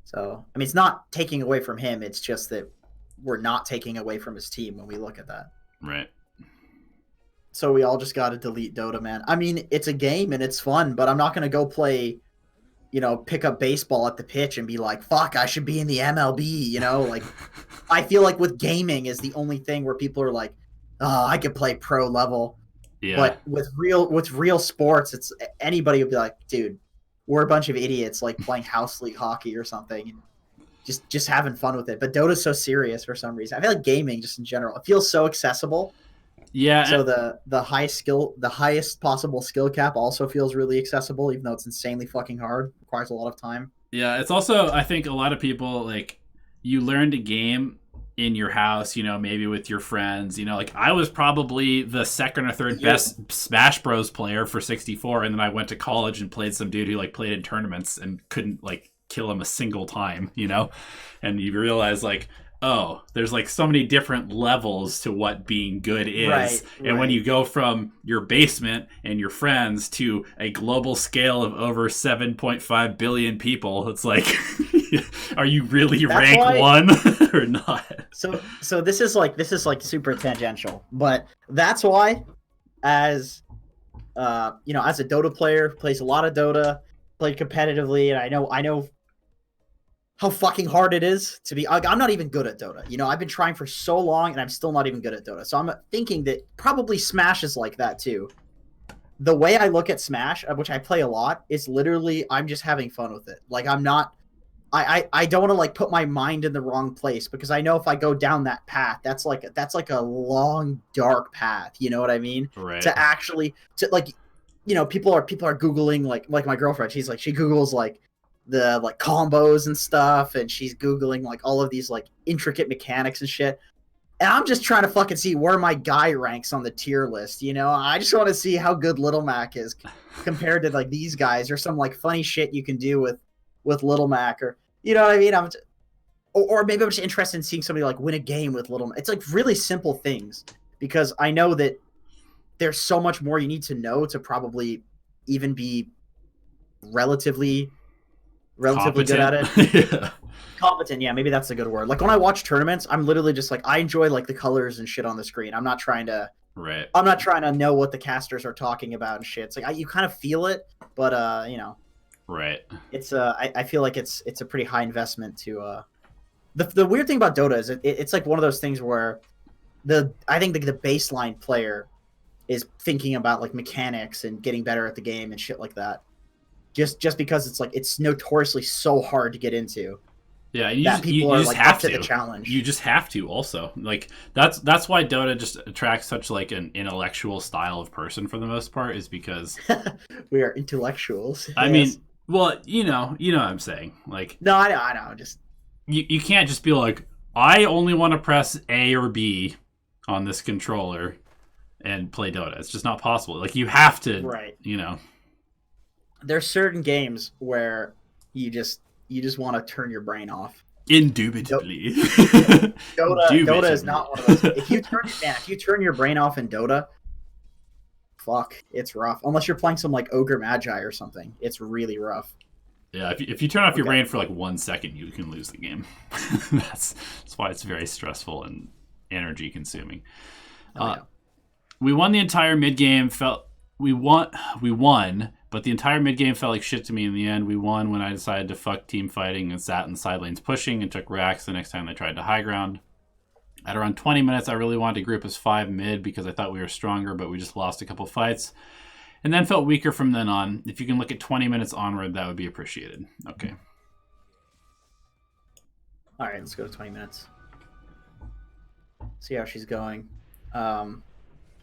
[SPEAKER 2] So I mean, it's not taking away from him. It's just that we're not taking away from his team when we look at that.
[SPEAKER 1] Right.
[SPEAKER 2] So we all just got to delete Dota, man. I mean, it's a game and it's fun, but I'm not going to go play, pick up baseball at the pitch and be like, fuck, I should be in the MLB, Like, I feel like with gaming is the only thing where people are like, oh, I could play pro level.
[SPEAKER 1] Yeah.
[SPEAKER 2] But with real sports, it's anybody would be like, dude, we're a bunch of idiots like playing house league hockey or something. And just having fun with it. But Dota's so serious for some reason. I feel like gaming just in general, it feels so accessible.
[SPEAKER 1] Yeah.
[SPEAKER 2] So the highest possible skill cap also feels really accessible, even though it's insanely fucking hard. Requires a lot of time.
[SPEAKER 1] Yeah, it's also, I think a lot of people, like, you learn to game in your house, maybe with your friends. Like, I was probably the second or third best Smash Bros player for 64, and then I went to college and played some dude who like played in tournaments and couldn't like kill him a single time, and you realize like, oh, there's like so many different levels to what being good is.
[SPEAKER 2] Right.
[SPEAKER 1] And when you go from your basement and your friends to a global scale of over 7.5 billion people, it's like, are you really rank one or not?
[SPEAKER 2] So this is like super tangential, but that's why as as a Dota player, plays a lot of Dota, played competitively, and I know how fucking hard it is to be. I'm not even good at Dota. I've been trying for so long, and I'm still not even good at Dota. So I'm thinking that probably Smash is like that too. The way I look at Smash, which I play a lot, is literally I'm just having fun with it. Like I'm not. I don't want to like put my mind in the wrong place, because I know if I go down that path, that's like a long dark path. You know what I mean?
[SPEAKER 1] Right.
[SPEAKER 2] People are Googling like my girlfriend. She Googles like the like combos and stuff, and she's Googling like all of these like intricate mechanics and shit. And I'm just trying to fucking see where my guy ranks on the tier list. I just want to see how good Little Mac is compared to like these guys, or some like funny shit you can do with Little Mac, or you know what I mean? Or maybe I'm just interested in seeing somebody like win a game with Little Mac. It's like really simple things, because I know that there's so much more you need to know to probably even be relatively good at it.
[SPEAKER 1] Yeah.
[SPEAKER 2] Competent, yeah, maybe that's a good word. Like when I watch tournaments, I'm literally just like, I enjoy like the colors and shit on the screen. I'm not trying to know what the casters are talking about and shit. It's like you kind of feel it, but
[SPEAKER 1] right.
[SPEAKER 2] It's I feel like it's a pretty high investment to the weird thing about Dota is it's like one of those things where I think the baseline player is thinking about like mechanics and getting better at the game and shit like that. Just because it's like it's notoriously so hard to get into.
[SPEAKER 1] Yeah, and
[SPEAKER 2] you
[SPEAKER 1] just
[SPEAKER 2] like
[SPEAKER 1] have
[SPEAKER 2] up to the challenge.
[SPEAKER 1] You just have to also. Like that's why Dota just attracts such like an intellectual style of person for the most part, is because
[SPEAKER 2] we are intellectuals.
[SPEAKER 1] I mean, well, you know what I'm saying. Like
[SPEAKER 2] no, I know. Just
[SPEAKER 1] you can't just be like, I only want to press A or B on this controller and play Dota. It's just not possible. Like you have to,
[SPEAKER 2] right.
[SPEAKER 1] There's
[SPEAKER 2] certain games where you just want to turn your brain off.
[SPEAKER 1] Indubitably.
[SPEAKER 2] Dota is not one of those. If you turn your brain off in Dota, fuck, it's rough. Unless you're playing some like Ogre Magi or something, it's really rough.
[SPEAKER 1] Yeah, if you turn off your brain for like 1 second, you can lose the game. That's why it's very stressful and energy consuming. We won the entire mid game. We won, but the entire mid game felt like shit to me in the end. We won when I decided to fuck team fighting and sat in the side lanes pushing and took racks the next time they tried to high ground. At around 20 minutes, I really wanted to group as 5 mid because I thought we were stronger, but we just lost a couple fights. And then felt weaker from then on. If you can look at 20 minutes onward, that would be appreciated. Okay.
[SPEAKER 2] All right, let's go to 20 minutes. See how she's going.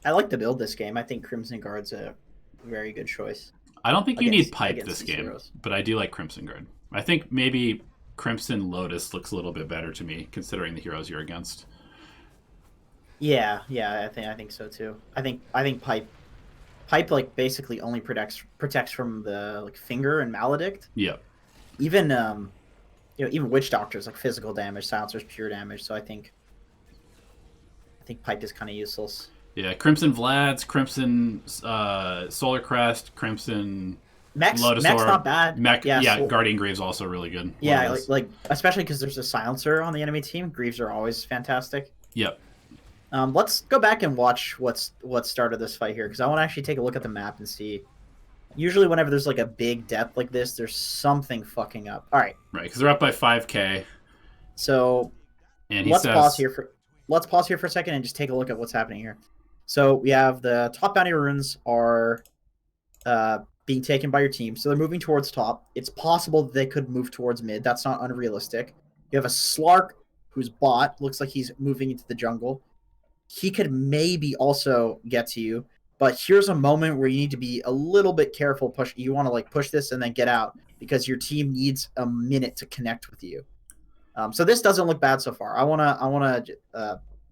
[SPEAKER 2] I like to build this game. I think Crimson Guard's a very good choice.
[SPEAKER 1] I don't think you need Pipe this game, heroes. But I do like Crimson Guard. I think maybe Crimson Lotus looks a little bit better to me, considering the heroes you're against.
[SPEAKER 2] Yeah, I think so too. I think Pipe like basically only protects from the like finger and maledict.
[SPEAKER 1] Yeah.
[SPEAKER 2] Even even Witch Doctor's like physical damage, Silencer's pure damage. So I think think Pike is kind of useless.
[SPEAKER 1] Yeah, Crimson Vlad's, Crimson Solar Crest, Crimson
[SPEAKER 2] Mech's
[SPEAKER 1] Lotus
[SPEAKER 2] not
[SPEAKER 1] Orb,
[SPEAKER 2] bad.
[SPEAKER 1] Mech. Yeah,
[SPEAKER 2] So,
[SPEAKER 1] Guardian Greaves also really good.
[SPEAKER 2] yeah, like especially because there's a silencer on the enemy team. Greaves are always fantastic.
[SPEAKER 1] Yep.
[SPEAKER 2] Let's go back and watch what started this fight here, because I want to actually take a look at the map and see. Usually, whenever there's like a big depth like this, there's something fucking up. All right.
[SPEAKER 1] Right, because they're up by 5K.
[SPEAKER 2] So
[SPEAKER 1] And
[SPEAKER 2] let's pause here for a second and just take a look at what's happening here. So we have the top bounty runes are being taken by your team, so they're moving towards top. It's possible that they could move towards mid. That's not unrealistic. You have a Slark who's bot. Looks like he's moving into the jungle. He could maybe also get to you, but here's a moment where you need to be a little bit careful. You want to like push this and then get out, because your team needs a minute to connect with you. So this doesn't look bad so far.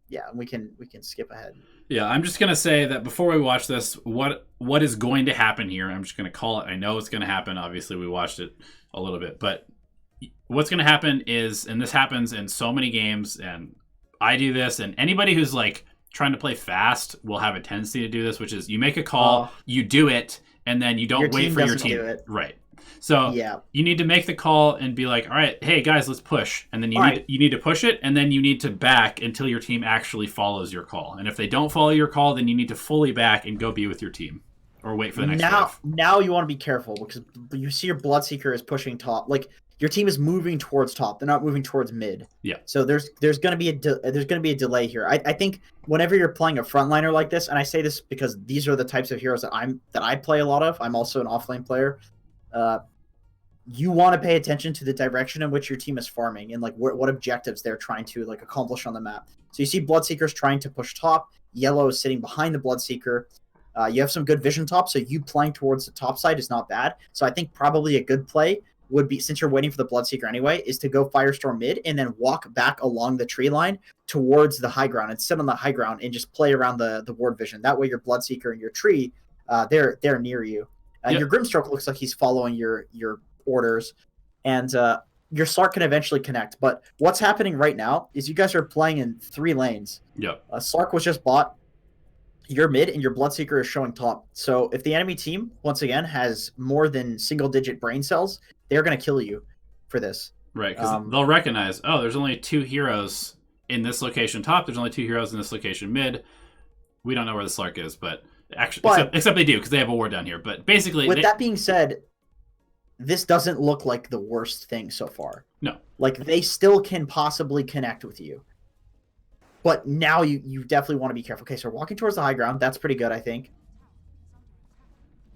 [SPEAKER 2] Yeah, we can skip ahead.
[SPEAKER 1] Yeah, I'm just gonna say that before we watch this, what is going to happen here? I'm just gonna call it. I know it's gonna happen. Obviously, we watched it a little bit, but what's gonna happen is, and this happens in so many games, and I do this, and anybody who's like trying to play fast will have a tendency to do this, which is you make a call, you do it, and then you don't wait for your team. Right. So
[SPEAKER 2] yeah,
[SPEAKER 1] you need to make the call and be like, all right, hey guys, let's push. And then you need to push it, and then you need to back until your team actually follows your call. And if they don't follow your call, then you need to fully back and go be with your team. Or wait for the next wave.
[SPEAKER 2] Now you want to be careful, because you see your Bloodseeker is pushing top. Like, your team is moving towards top. They're not moving towards mid.
[SPEAKER 1] Yeah.
[SPEAKER 2] So there's going to be a delay here. I think whenever you're playing a frontliner like this, and I say this because these are the types of heroes that I play a lot of. I'm also an offlane player. You want to pay attention to the direction in which your team is farming and like what objectives they're trying to like accomplish on the map. So you see Bloodseekers trying to push top. Yellow is sitting behind the Bloodseeker. You have some good vision top, so you playing towards the top side is not bad. So I think probably a good play would be, since you're waiting for the Bloodseeker anyway, is to go Firestorm mid and then walk back along the tree line towards the high ground and sit on the high ground and just play around the ward vision. That way your Bloodseeker and your tree, they're near you.
[SPEAKER 1] Yep.
[SPEAKER 2] Your Grimstroke looks like he's following your orders, and your Slark can eventually connect. But what's happening right now is you guys are playing in 3 lanes.
[SPEAKER 1] Yep.
[SPEAKER 2] Slark was just bought. You're mid, and your Bloodseeker is showing top. So if the enemy team, once again, has more than single-digit brain cells, they're going to kill you for this.
[SPEAKER 1] Right, because they'll recognize, oh, there's only 2 heroes in this location top. There's only 2 heroes in this location mid. We don't know where the Slark is, but actually, except they do, because they have a ward down here. But basically,
[SPEAKER 2] that being said, this doesn't look like the worst thing so far.
[SPEAKER 1] No.
[SPEAKER 2] Like, they still can possibly connect with you. But now you definitely want to be careful. Okay, so we're walking towards the high ground. That's pretty good, I think.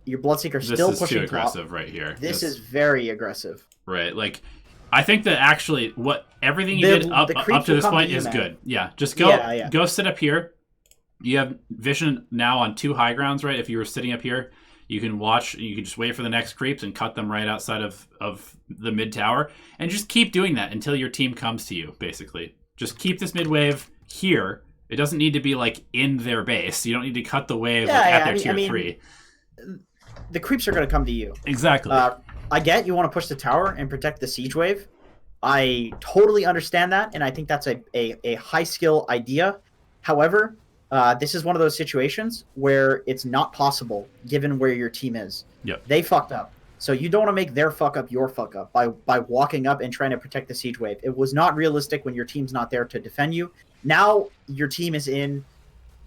[SPEAKER 2] Your Bloodseeker still pushing top.
[SPEAKER 1] This is too aggressive right here.
[SPEAKER 2] This is very aggressive.
[SPEAKER 1] Right, like, I think that actually everything you did up to this point is good. Yeah, just go sit up here. You have vision now on 2 high grounds, right? If you were sitting up here, you can watch. You can just wait for the next creeps and cut them right outside of the mid tower, and just keep doing that until your team comes to you. Basically, just keep this mid wave here. It doesn't need to be like in their base. You don't need to cut the wave at their tier 3.
[SPEAKER 2] The creeps are going to come to you.
[SPEAKER 1] Exactly.
[SPEAKER 2] I get you want to push the tower and protect the siege wave. I totally understand that, and I think that's a high skill idea. However, this is one of those situations where it's not possible given where your team is.
[SPEAKER 1] Yep.
[SPEAKER 2] They fucked up. So you don't want to make their fuck up your fuck up by walking up and trying to protect the siege wave. It was not realistic when your team's not there to defend you. Now your team is in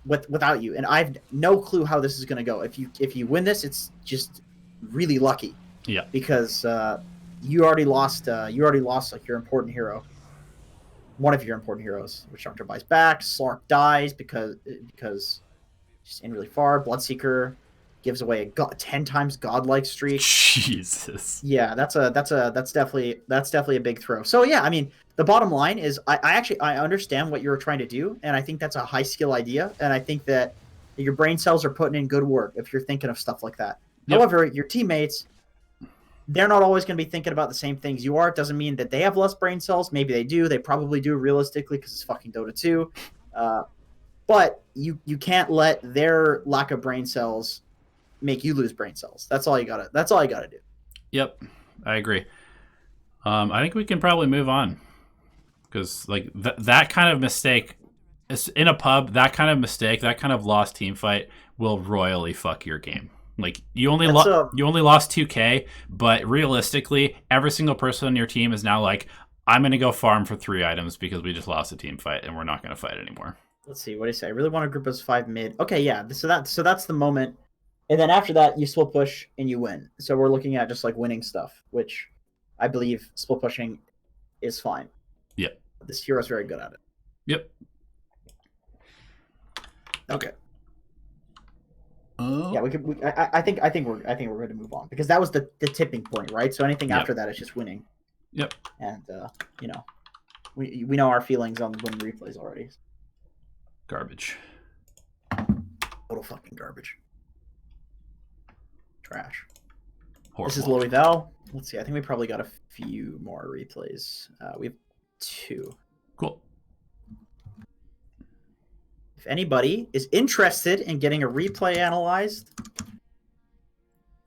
[SPEAKER 2] without you, and I have no clue how this is going to go. If you win this, it's just really lucky.
[SPEAKER 1] Yeah.
[SPEAKER 2] Because you already lost like your important hero. One of your important heroes, which Doctor buys back. Slark dies because she's in really far. Bloodseeker gives away a 10 times godlike streak.
[SPEAKER 1] Jesus.
[SPEAKER 2] Yeah, that's definitely a big throw. So yeah, I mean, the bottom line is I understand what you're trying to do, and I think that's a high skill idea, and I think that your brain cells are putting in good work if you're thinking of stuff like that. Yep. However, your teammates, they're not always going to be thinking about the same things you are. It doesn't mean that they have less brain cells. Maybe they do. They probably do realistically because it's fucking Dota 2. But you can't let their lack of brain cells make you lose brain cells. That's all you gotta do.
[SPEAKER 1] Yep, I agree. I think we can probably move on because like that kind of mistake in a pub, that kind of mistake, that kind of lost team fight will royally fuck your game. Like you only lost 2K, but realistically, every single person on your team is now like, I'm gonna go farm for 3 items because we just lost a team fight and we're not gonna fight anymore.
[SPEAKER 2] Let's see. What do you say? I really want to group us 5 mid. Okay, yeah. So that's the moment, and then after that, you split push and you win. So we're looking at just like winning stuff, which I believe split pushing is fine.
[SPEAKER 1] Yep.
[SPEAKER 2] This hero's very good at it.
[SPEAKER 1] Yep.
[SPEAKER 2] Okay. Yeah, we could. I think we're going to move on because that was the tipping point, right? So anything after that is just winning.
[SPEAKER 1] Yep.
[SPEAKER 2] And you know, we know our feelings on winning replays already.
[SPEAKER 1] Garbage.
[SPEAKER 2] Total fucking garbage. Trash.
[SPEAKER 1] Horrible.
[SPEAKER 2] This is Louis Val. Let's see. I think we probably got a few more replays. We have 2.
[SPEAKER 1] Cool.
[SPEAKER 2] If anybody is interested in getting a replay analyzed,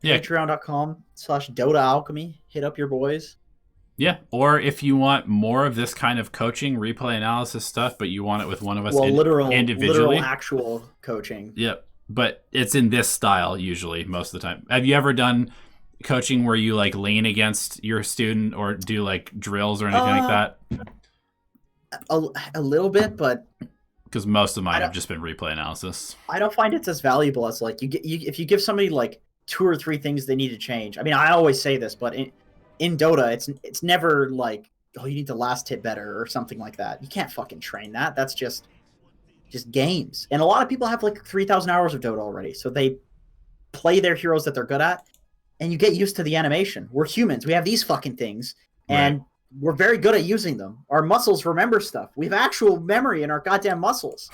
[SPEAKER 2] patreon.com/Dota Alchemy. Hit up your boys.
[SPEAKER 1] Yeah, or if you want more of this kind of coaching, replay analysis stuff, but you want it with one of us individually.
[SPEAKER 2] Literal actual coaching.
[SPEAKER 1] Yep, but it's in this style usually most of the time. Have you ever done coaching where you like lean against your student or do like drills or anything like that?
[SPEAKER 2] A little bit, but
[SPEAKER 1] because most of mine have just been replay analysis.
[SPEAKER 2] I don't find it's as valuable as like if you give somebody like 2 or 3 things they need to change. I mean, I always say this, but in Dota, it's never like, oh, you need to last hit better or something like that. You can't fucking train that. That's just games. And a lot of people have like 3,000 hours of Dota already, so they play their heroes that they're good at, and you get used to the animation. We're humans. We have these fucking things, and we're very good at using them. Our muscles remember stuff. We have actual memory in our goddamn muscles.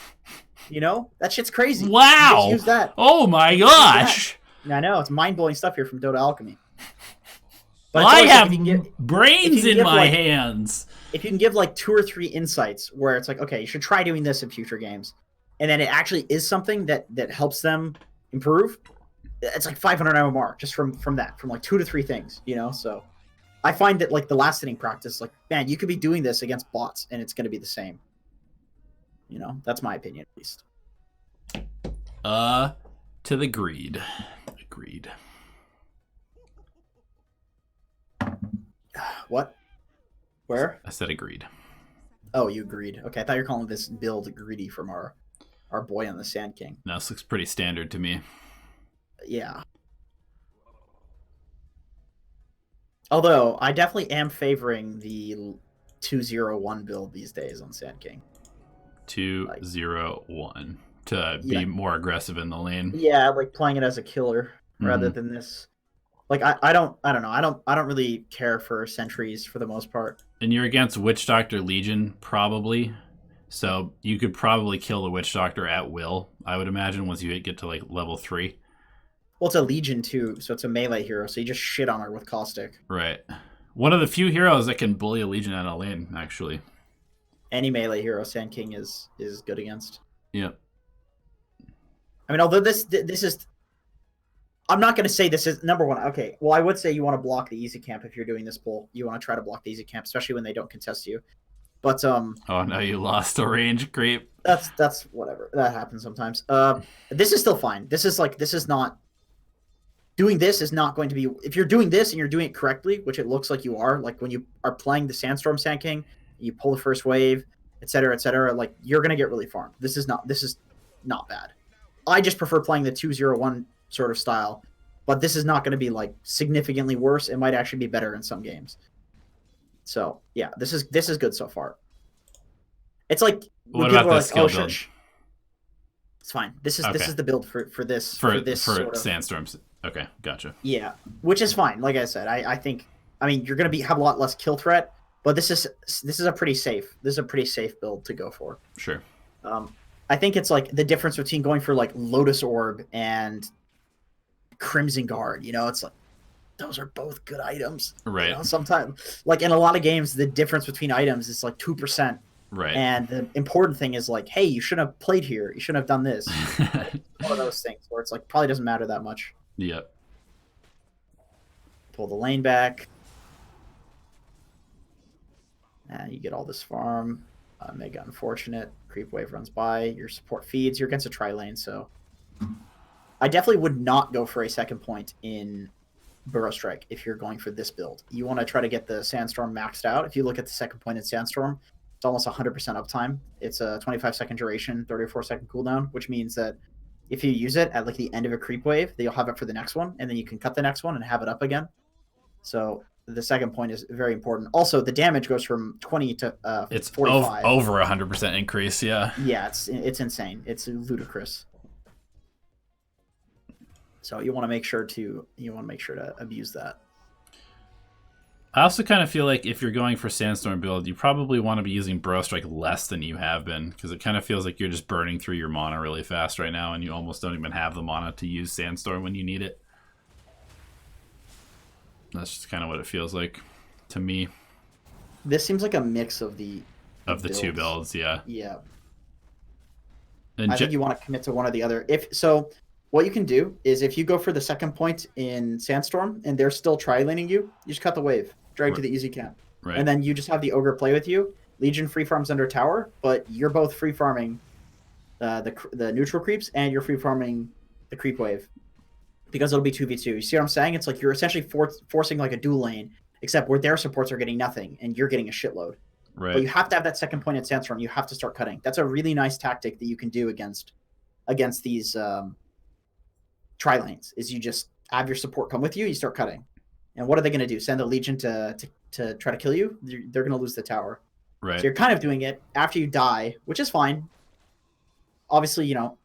[SPEAKER 2] You know? That shit's crazy.
[SPEAKER 1] Wow.
[SPEAKER 2] Use that.
[SPEAKER 1] Oh my gosh.
[SPEAKER 2] I know. It's mind-blowing stuff here from Dota Alchemy.
[SPEAKER 1] But I have brains in my hands.
[SPEAKER 2] If you can give like 2 or 3 insights where it's like, okay, you should try doing this in future games, and then it actually is something that helps them improve, it's like 500 MMR just from that, from like 2 to 3 things, you know? So I find that like the last hitting practice, like, man, you could be doing this against bots and it's going to be the same. You know, that's my opinion at least.
[SPEAKER 1] To the greed. Agreed.
[SPEAKER 2] What? Where?
[SPEAKER 1] I said agreed.
[SPEAKER 2] Oh, you agreed. Okay, I thought you were calling this build greedy from our boy on the Sand King.
[SPEAKER 1] No, this looks pretty standard to me.
[SPEAKER 2] Yeah. Although, I definitely am favoring the 2-0-1 build these days on Sand King.
[SPEAKER 1] 2-0-1 to be more aggressive in the lane.
[SPEAKER 2] Yeah, like playing it as a killer rather than this. Like I don't know. I don't really care for sentries for the most part.
[SPEAKER 1] And you're against Witch Doctor Legion probably, so you could probably kill the Witch Doctor at will. I would imagine once you get to like level 3.
[SPEAKER 2] Well, it's a Legion too, so it's a melee hero. So you just shit on her with Caustic.
[SPEAKER 1] Right. One of the few heroes that can bully a Legion out of lane, actually.
[SPEAKER 2] Any melee hero Sand King is good against.
[SPEAKER 1] Yep.
[SPEAKER 2] I mean, although this is, I'm not going to say this is number one. Okay, well, I would say you want to block the easy camp if you're doing this pull. You want to try to block the easy camp, especially when they don't contest you. But
[SPEAKER 1] oh no, you lost a range creep.
[SPEAKER 2] That's whatever. That happens sometimes. This is still fine. This is not. Doing this is not going to be, if you're doing this and you're doing it correctly, which it looks like you are, like when you are playing the Sandstorm Sand King, you pull the first wave, etc., like you're going to get really farmed. This is not bad. I just prefer playing the 2-0-1 sort of style, but this is not going to be like significantly worse. It might actually be better in some games. So yeah, this is good so far. It's like
[SPEAKER 1] what about the skill build?
[SPEAKER 2] It's fine. This is the build for this
[SPEAKER 1] sort of Sandstorms. Okay, gotcha.
[SPEAKER 2] Yeah, which is fine. Like I said, I think, I mean, you're gonna have a lot less kill threat, but this is a pretty safe build to go for.
[SPEAKER 1] Sure.
[SPEAKER 2] I think it's like the difference between going for like Lotus Orb and Crimson Guard. You know, it's like those are both good items.
[SPEAKER 1] Right.
[SPEAKER 2] You know, sometimes, like in a lot of games, the difference between items is like 2%.
[SPEAKER 1] Right.
[SPEAKER 2] And the important thing is like, hey, you shouldn't have played here. You shouldn't have done this. One of those things where it's like probably doesn't matter that much.
[SPEAKER 1] Yep.
[SPEAKER 2] Pull the lane back. You get all this farm. Mega unfortunate. Creep wave runs by. Your support feeds. You're against a tri-lane, so I definitely would not go for a second point in Burrow Strike if you're going for this build. You want to try to get the Sandstorm maxed out. If you look at the second point in Sandstorm, it's almost 100% uptime. It's a 25-second duration, 34-second cooldown, which means that if you use it at like the end of a creep wave, then you'll have it for the next one, and then you can cut the next one and have it up again. So the second point is very important. Also, the damage goes from 20 to
[SPEAKER 1] It's
[SPEAKER 2] 45.
[SPEAKER 1] over 100% increase, yeah.
[SPEAKER 2] Yeah, it's insane. It's ludicrous. So you want to make sure to abuse that.
[SPEAKER 1] I also kind of feel like if you're going for Sandstorm build, you probably want to be using Burrow Strike less than you have been, because it kind of feels like you're just burning through your mana really fast right now, and you almost don't even have the mana to use Sandstorm when you need it. That's just kind of what it feels like to me.
[SPEAKER 2] This seems like a mix of the
[SPEAKER 1] two builds, yeah.
[SPEAKER 2] Yeah.
[SPEAKER 1] And
[SPEAKER 2] I think you want to commit to one or the other. If so, what you can do is if you go for the second point in Sandstorm and they're still tri-laning you, you just cut the wave, drag to the easy camp.
[SPEAKER 1] Right.
[SPEAKER 2] And then you just have the Ogre play with you. Legion free farms under tower, but you're both free farming the neutral creeps and you're free farming the creep wave. Because it'll be 2v2. You see what I'm saying? It's like you're essentially forcing like a dual lane, except where their supports are getting nothing and you're getting a shitload.
[SPEAKER 1] Right.
[SPEAKER 2] But you have to have that second point in Sandstorm. You have to start cutting. That's a really nice tactic that you can do against these tri-lanes, is you just have your support come with you, you start cutting. And what are they going to do? Send the Legion to try to kill you? They're going to lose the tower.
[SPEAKER 1] Right.
[SPEAKER 2] So you're kind of doing it after you die, which is fine. Obviously, you know,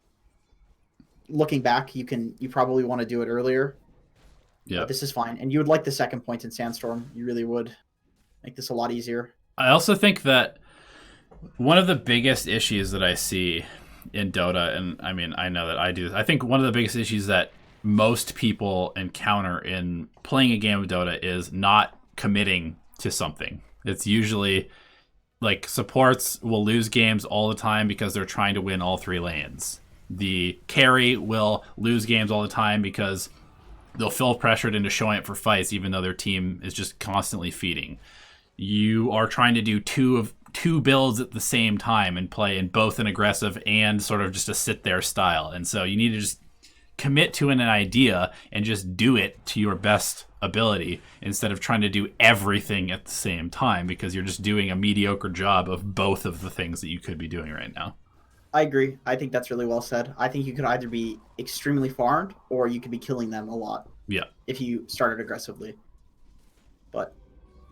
[SPEAKER 2] looking back, you probably want to do it earlier. Yeah. This is fine. And you would like the second point in Sandstorm. You really would make this a lot easier.
[SPEAKER 1] I also think that one of the biggest issues that I see in Dota, and I mean, I know that I do this, I think one of the biggest issues that most people encounter in playing a game of Dota is not committing to something. It's usually like supports will lose games all the time because they're trying to win all three lanes. The carry will lose games all the time because they'll feel pressured into showing up for fights even though their team is just constantly feeding. You are trying to do two builds at the same time and play in both an aggressive and sort of just a sit there style. And so you need to just commit to an idea and just do it to your best ability instead of trying to do everything at the same time, because you're just doing a mediocre job of both of the things that you could be doing right now.
[SPEAKER 2] I agree. I think that's really well said. I think you could either be extremely farmed or you could be killing them a lot.
[SPEAKER 1] Yeah.
[SPEAKER 2] If you started aggressively. But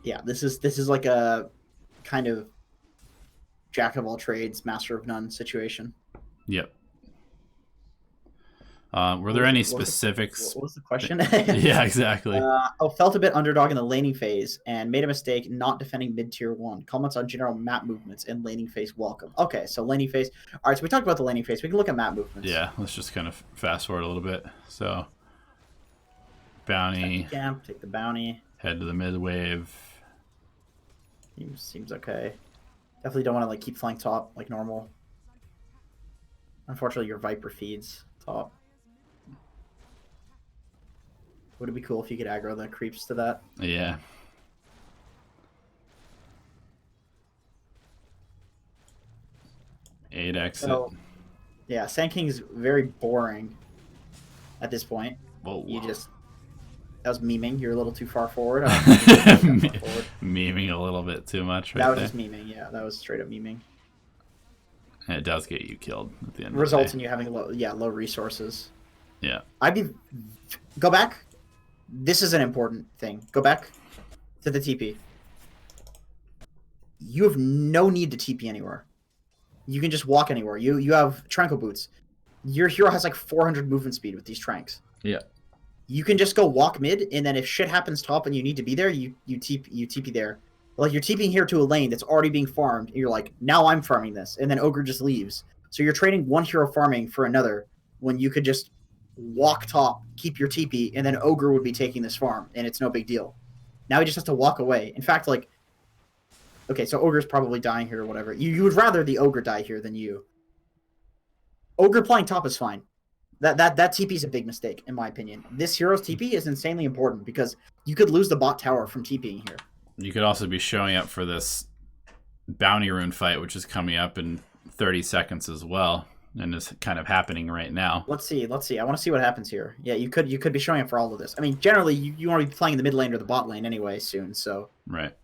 [SPEAKER 2] yeah, this is like a kind of jack of all trades, master of none situation.
[SPEAKER 1] Yep. Were there any specifics?
[SPEAKER 2] What was the question?
[SPEAKER 1] Yeah, exactly.
[SPEAKER 2] Felt a bit underdog in the laning phase and made a mistake not defending mid-tier 1. Comments on general map movements and laning phase welcome. Okay, so laning phase. All right, so we talked about the laning phase. We can look at map movements.
[SPEAKER 1] Yeah, let's just kind of fast forward a little bit. So, bounty.
[SPEAKER 2] Camp, take the bounty.
[SPEAKER 1] Head to the mid wave.
[SPEAKER 2] Seems okay. Definitely don't want to like keep flank top like normal. Unfortunately, your Viper feeds top. Would it be cool if you could aggro the creeps to that?
[SPEAKER 1] Yeah. Eight exit.
[SPEAKER 2] So, yeah, Sand King's very boring at this point.
[SPEAKER 1] Whoa.
[SPEAKER 2] That was memeing. You're a little too far forward.
[SPEAKER 1] Memeing a little bit too much.
[SPEAKER 2] That was just memeing. Yeah, that was straight up memeing.
[SPEAKER 1] And it does get you killed at the end.
[SPEAKER 2] Results in you having low resources.
[SPEAKER 1] Yeah.
[SPEAKER 2] Go back. This is an important thing. Go back to the TP. You have no need to TP anywhere. You can just walk anywhere. You have Tranquil Boots. Your hero has like 400 movement speed with these Tranks.
[SPEAKER 1] Yeah.
[SPEAKER 2] You can just go walk mid, and then if shit happens top and you need to be there, you TP there. Like you're TPing here to a lane that's already being farmed, and you're like, now I'm farming this, and then Ogre just leaves. So you're trading one hero farming for another when you could just walk top, keep your TP, and then Ogre would be taking this farm, and it's no big deal. Now he just has to walk away. In fact, like, okay, so Ogre's probably dying here or whatever. You would rather the Ogre die here than you. Ogre playing top is fine. That TP is a big mistake, in my opinion. This hero's TP is insanely important because you could lose the bot tower from TPing here.
[SPEAKER 1] You could also be showing up for this bounty rune fight, which is coming up in 30 seconds as well, and is kind of happening right now.
[SPEAKER 2] Let's see. I want to see what happens here. Yeah, you could be showing up for all of this. I mean, generally, you want to be playing in the mid lane or the bot lane anyway soon. So,
[SPEAKER 1] Right.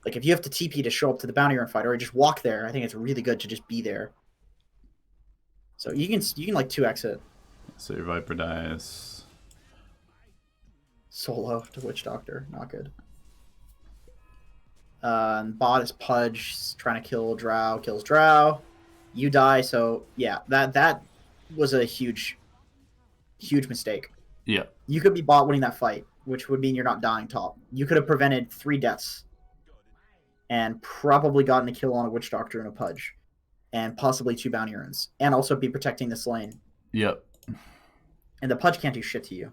[SPEAKER 2] like, if you have to TP to show up to the bounty run fight or just walk there, I think it's really good to just be there. So you can like 2x it.
[SPEAKER 1] So your Viper dies.
[SPEAKER 2] Solo to Witch Doctor, not good. And bot is Pudge trying to kill Drow, kills Drow. You die, so yeah, that was a huge mistake.
[SPEAKER 1] Yeah.
[SPEAKER 2] You could be bot winning that fight, which would mean you're not dying top. You could have prevented 3 deaths and probably gotten a kill on a Witch Doctor and a Pudge, and possibly 2 bounty runes, and also be protecting this lane.
[SPEAKER 1] Yep.
[SPEAKER 2] And the Pudge can't do shit to you.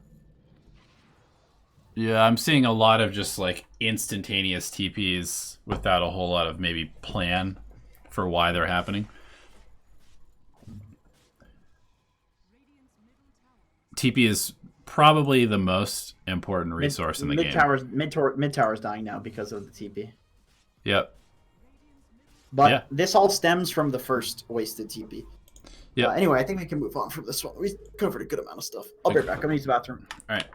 [SPEAKER 1] Yeah, I'm seeing a lot of just like instantaneous TPs without a whole lot of maybe plan for why they're happening. TP is probably the most important resource in the game.
[SPEAKER 2] Mid tower's dying now because of the TP.
[SPEAKER 1] Yep.
[SPEAKER 2] But this all stems from the first wasted TP.
[SPEAKER 1] Yeah.
[SPEAKER 2] Anyway, I think we can move on from this one. We covered a good amount of stuff. I'll be right back. I'm going to use the bathroom.
[SPEAKER 1] All right.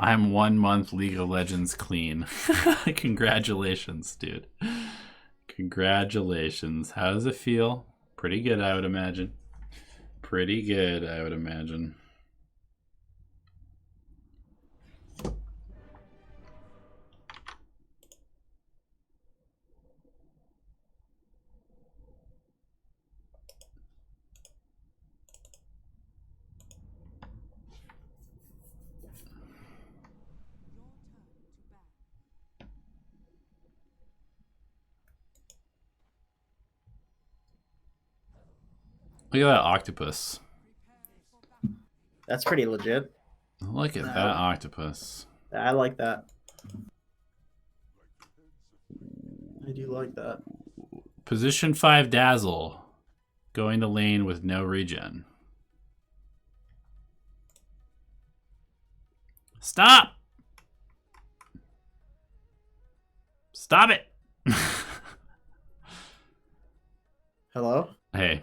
[SPEAKER 1] I'm 1 month League of Legends clean. Congratulations, dude. Congratulations. How does it feel? Pretty good, I would imagine. Pretty good, I would imagine. Look at that octopus.
[SPEAKER 2] That's pretty legit.
[SPEAKER 1] Look at that octopus.
[SPEAKER 2] I like that. I do like that.
[SPEAKER 1] Position 5 Dazzle. Going to lane with no regen. Stop! Stop it!
[SPEAKER 2] Hello?
[SPEAKER 1] Hey.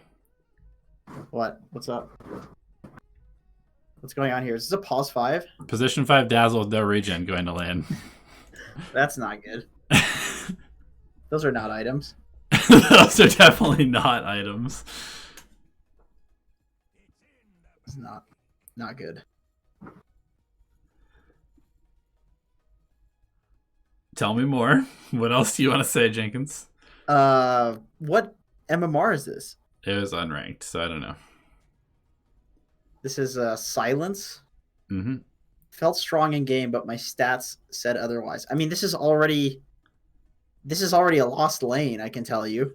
[SPEAKER 2] What? What's up? What's going on here? Is this a pause 5?
[SPEAKER 1] Position 5 Dazzle with no regen going to lane.
[SPEAKER 2] That's not good. Those are not items.
[SPEAKER 1] Those are definitely not items.
[SPEAKER 2] It's not good.
[SPEAKER 1] Tell me more. What else do you want to say, Jenkins?
[SPEAKER 2] What MMR is this?
[SPEAKER 1] It was unranked, so I don't know.
[SPEAKER 2] This is Silence.
[SPEAKER 1] Mm-hmm.
[SPEAKER 2] Felt strong in game, but my stats said otherwise. I mean, this is already a lost lane, I can tell you.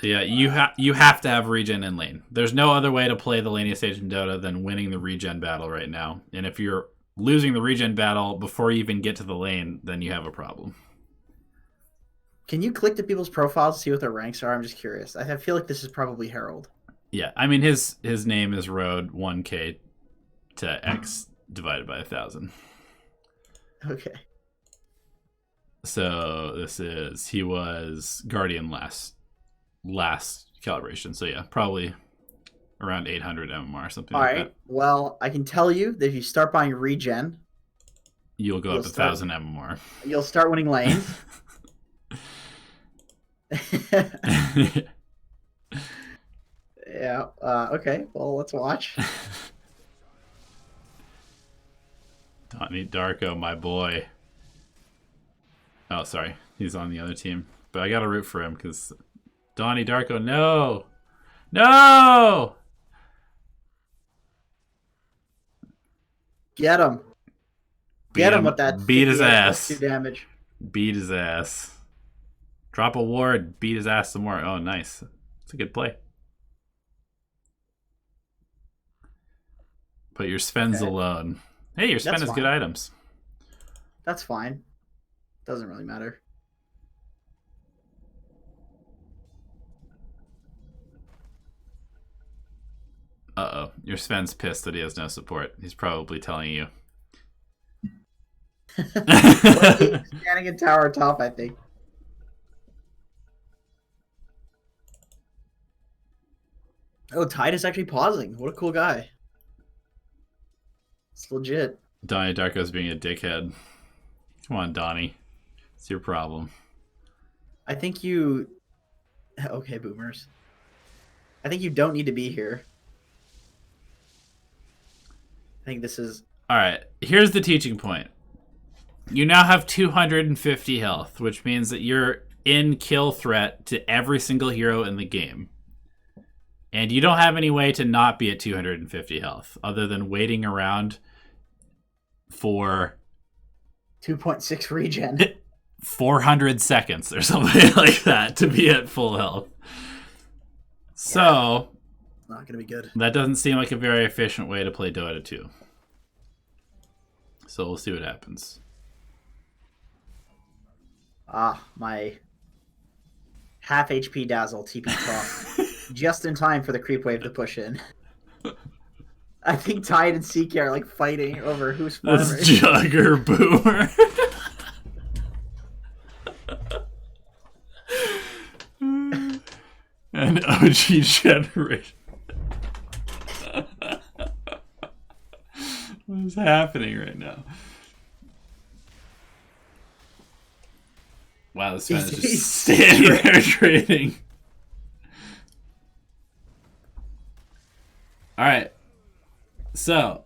[SPEAKER 1] Yeah, you have to have regen in lane. There's no other way to play the laning stage in Dota than winning the regen battle right now. And if you're losing the regen battle before you even get to the lane, then you have a problem.
[SPEAKER 2] Can you click to people's profiles to see what their ranks are? I'm just curious. I feel like this is probably Herald.
[SPEAKER 1] Yeah, I mean his name is Road 1K to X divided by 1,000.
[SPEAKER 2] Okay.
[SPEAKER 1] So he was Guardian last calibration. So yeah, probably around 800 MMR, something like that. All right.
[SPEAKER 2] Well, I can tell you that if you start buying regen,
[SPEAKER 1] you'll go up 1,000 MMR.
[SPEAKER 2] You'll start winning lanes. Yeah. Okay. Well, let's watch.
[SPEAKER 1] Donnie Darko, my boy. Oh, sorry. He's on the other team. But I got to root for him because Donnie Darko, no! No!
[SPEAKER 2] Get him. Get him with that.
[SPEAKER 1] Beat his ass.
[SPEAKER 2] 2 damage.
[SPEAKER 1] Beat his ass. Drop a ward, beat his ass some more. Oh, nice. It's a good play. Put your Svens alone. Hey, your Sven
[SPEAKER 2] That's
[SPEAKER 1] has good
[SPEAKER 2] fine.
[SPEAKER 1] items.
[SPEAKER 2] That's fine. Doesn't really matter.
[SPEAKER 1] Uh-oh. Your Sven's pissed that he has no support. He's probably telling you.
[SPEAKER 2] Well, he's standing in tower top, I think. Oh, Tide is actually pausing. What a cool guy. It's legit.
[SPEAKER 1] Donnie Darko's being a dickhead. Come on, Donnie. It's your problem.
[SPEAKER 2] I think you... Okay, boomers. I think you don't need to be here. I think this is...
[SPEAKER 1] Alright, here's the teaching point. You now have 250 health, which means that you're in kill threat to every single hero in the game. And you don't have any way to not be at 250 health, other than waiting around for
[SPEAKER 2] 2.6 regen.
[SPEAKER 1] 400 seconds or something like that to be at full health. So,
[SPEAKER 2] It's not going to be good.
[SPEAKER 1] that doesn't seem like a very efficient way to play Dota 2. So we'll see what happens.
[SPEAKER 2] Ah, my half HP Dazzle TP top. Just in time for the creep wave to push in. I think Tide and CK are like fighting over who's farmer.
[SPEAKER 1] This Jugger Boomer. An OG generation. What is happening right now? Wow, this man is
[SPEAKER 2] He's
[SPEAKER 1] just standing there trading. Alright. So,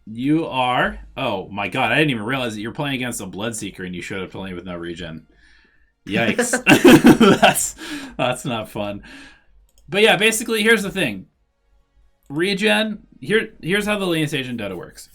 [SPEAKER 1] you are... Oh my god, I didn't even realize that you're playing against a Bloodseeker and you showed up playing with no regen. Yikes. That's not fun. But yeah, basically, here's the thing. Regen, here's how the lane stage in Dota works.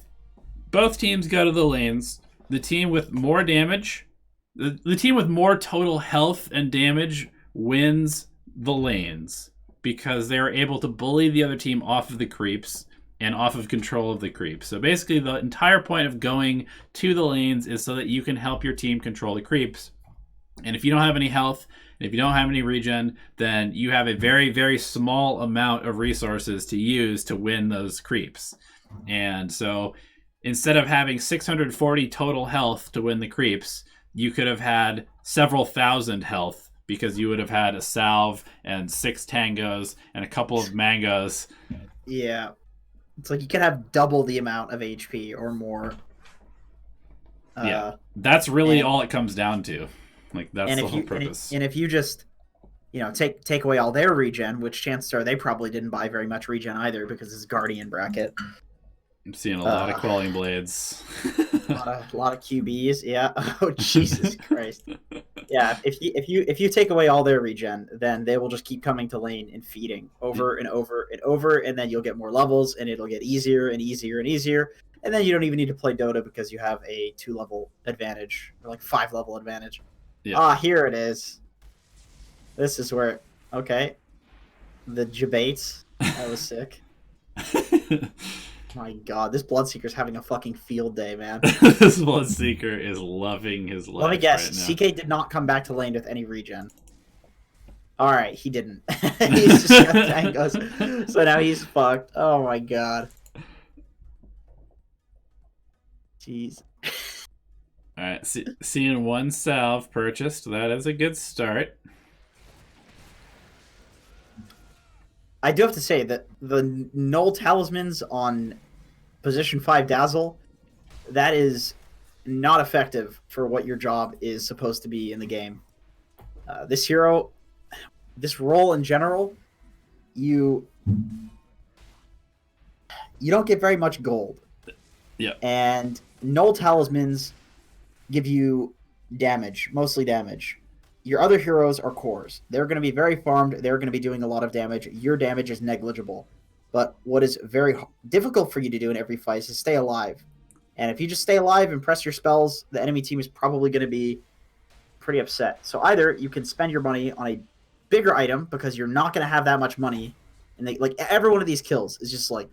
[SPEAKER 1] Both teams go to the lanes. The team with more damage, the team with more total health and damage wins the lanes because they are able to bully the other team off of the creeps and off of control of the creeps. So basically, the entire point of going to the lanes is so that you can help your team control the creeps. And if you don't have any health, and if you don't have any regen, then you have a very, very small amount of resources to use to win those creeps. And so instead of having 640 total health to win the creeps, you could have had several thousand health because you would have had a salve and 6 tangos and a couple of mangoes.
[SPEAKER 2] Yeah. It's like you could have double the amount of HP or more.
[SPEAKER 1] Yeah. That's really all it comes down to. Like, that's the whole purpose.
[SPEAKER 2] And if you just, take away all their regen, which chances are they probably didn't buy very much regen either because it's Guardian bracket.
[SPEAKER 1] I'm seeing a lot of Quelling Blades.
[SPEAKER 2] a lot of QBs, yeah. Oh, Jesus Christ. Yeah, if you take away all their regen, then they will just keep coming to lane and feeding over and over and over, and then you'll get more levels, and it'll get easier and easier and easier. And then you don't even need to play Dota because you have a 2-level advantage, or like 5-level advantage. Yeah. Ah, here it is. This is where, okay. The Jabates. That was sick. My god, this Bloodseeker's having a fucking field day, man.
[SPEAKER 1] This Bloodseeker is loving his life.
[SPEAKER 2] Let me guess,
[SPEAKER 1] right
[SPEAKER 2] CK did not come back to lane with any regen. Alright, he didn't. He's just got tangos. So now he's fucked. Oh my god. Jeez.
[SPEAKER 1] Alright, seeing one salve purchased. That is a good start.
[SPEAKER 2] I do have to say that the null talismans on position 5 Dazzle, that is not effective for what your job is supposed to be in the game. This hero, this role in general, you don't get very much gold.
[SPEAKER 1] Yeah.
[SPEAKER 2] And null talismans give you damage, mostly damage. Your other heroes are cores. They're going to be very farmed. They're going to be doing a lot of damage. Your damage is negligible. But what is very difficult for you to do in every fight is stay alive. And if you just stay alive and press your spells, the enemy team is probably going to be pretty upset. So either you can spend your money on a bigger item because you're not going to have that much money, and like every one of these kills is just like,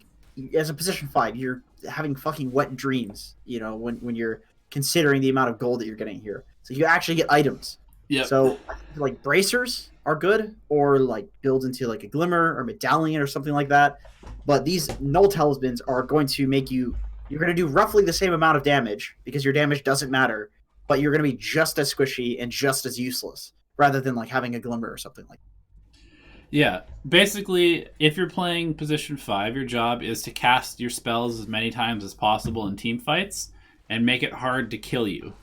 [SPEAKER 2] as a position 5, you're having fucking wet dreams, you know, when you're considering the amount of gold that you're getting here. So you actually get items.
[SPEAKER 1] Yeah.
[SPEAKER 2] So like bracers are good, or like build into like a glimmer or medallion or something like that. But these null talismans are going to make you're going to do roughly the same amount of damage because your damage doesn't matter, but you're going to be just as squishy and just as useless rather than like having a glimmer or something like that.
[SPEAKER 1] Yeah, basically, if you're playing position 5, your job is to cast your spells as many times as possible in team fights and make it hard to kill you.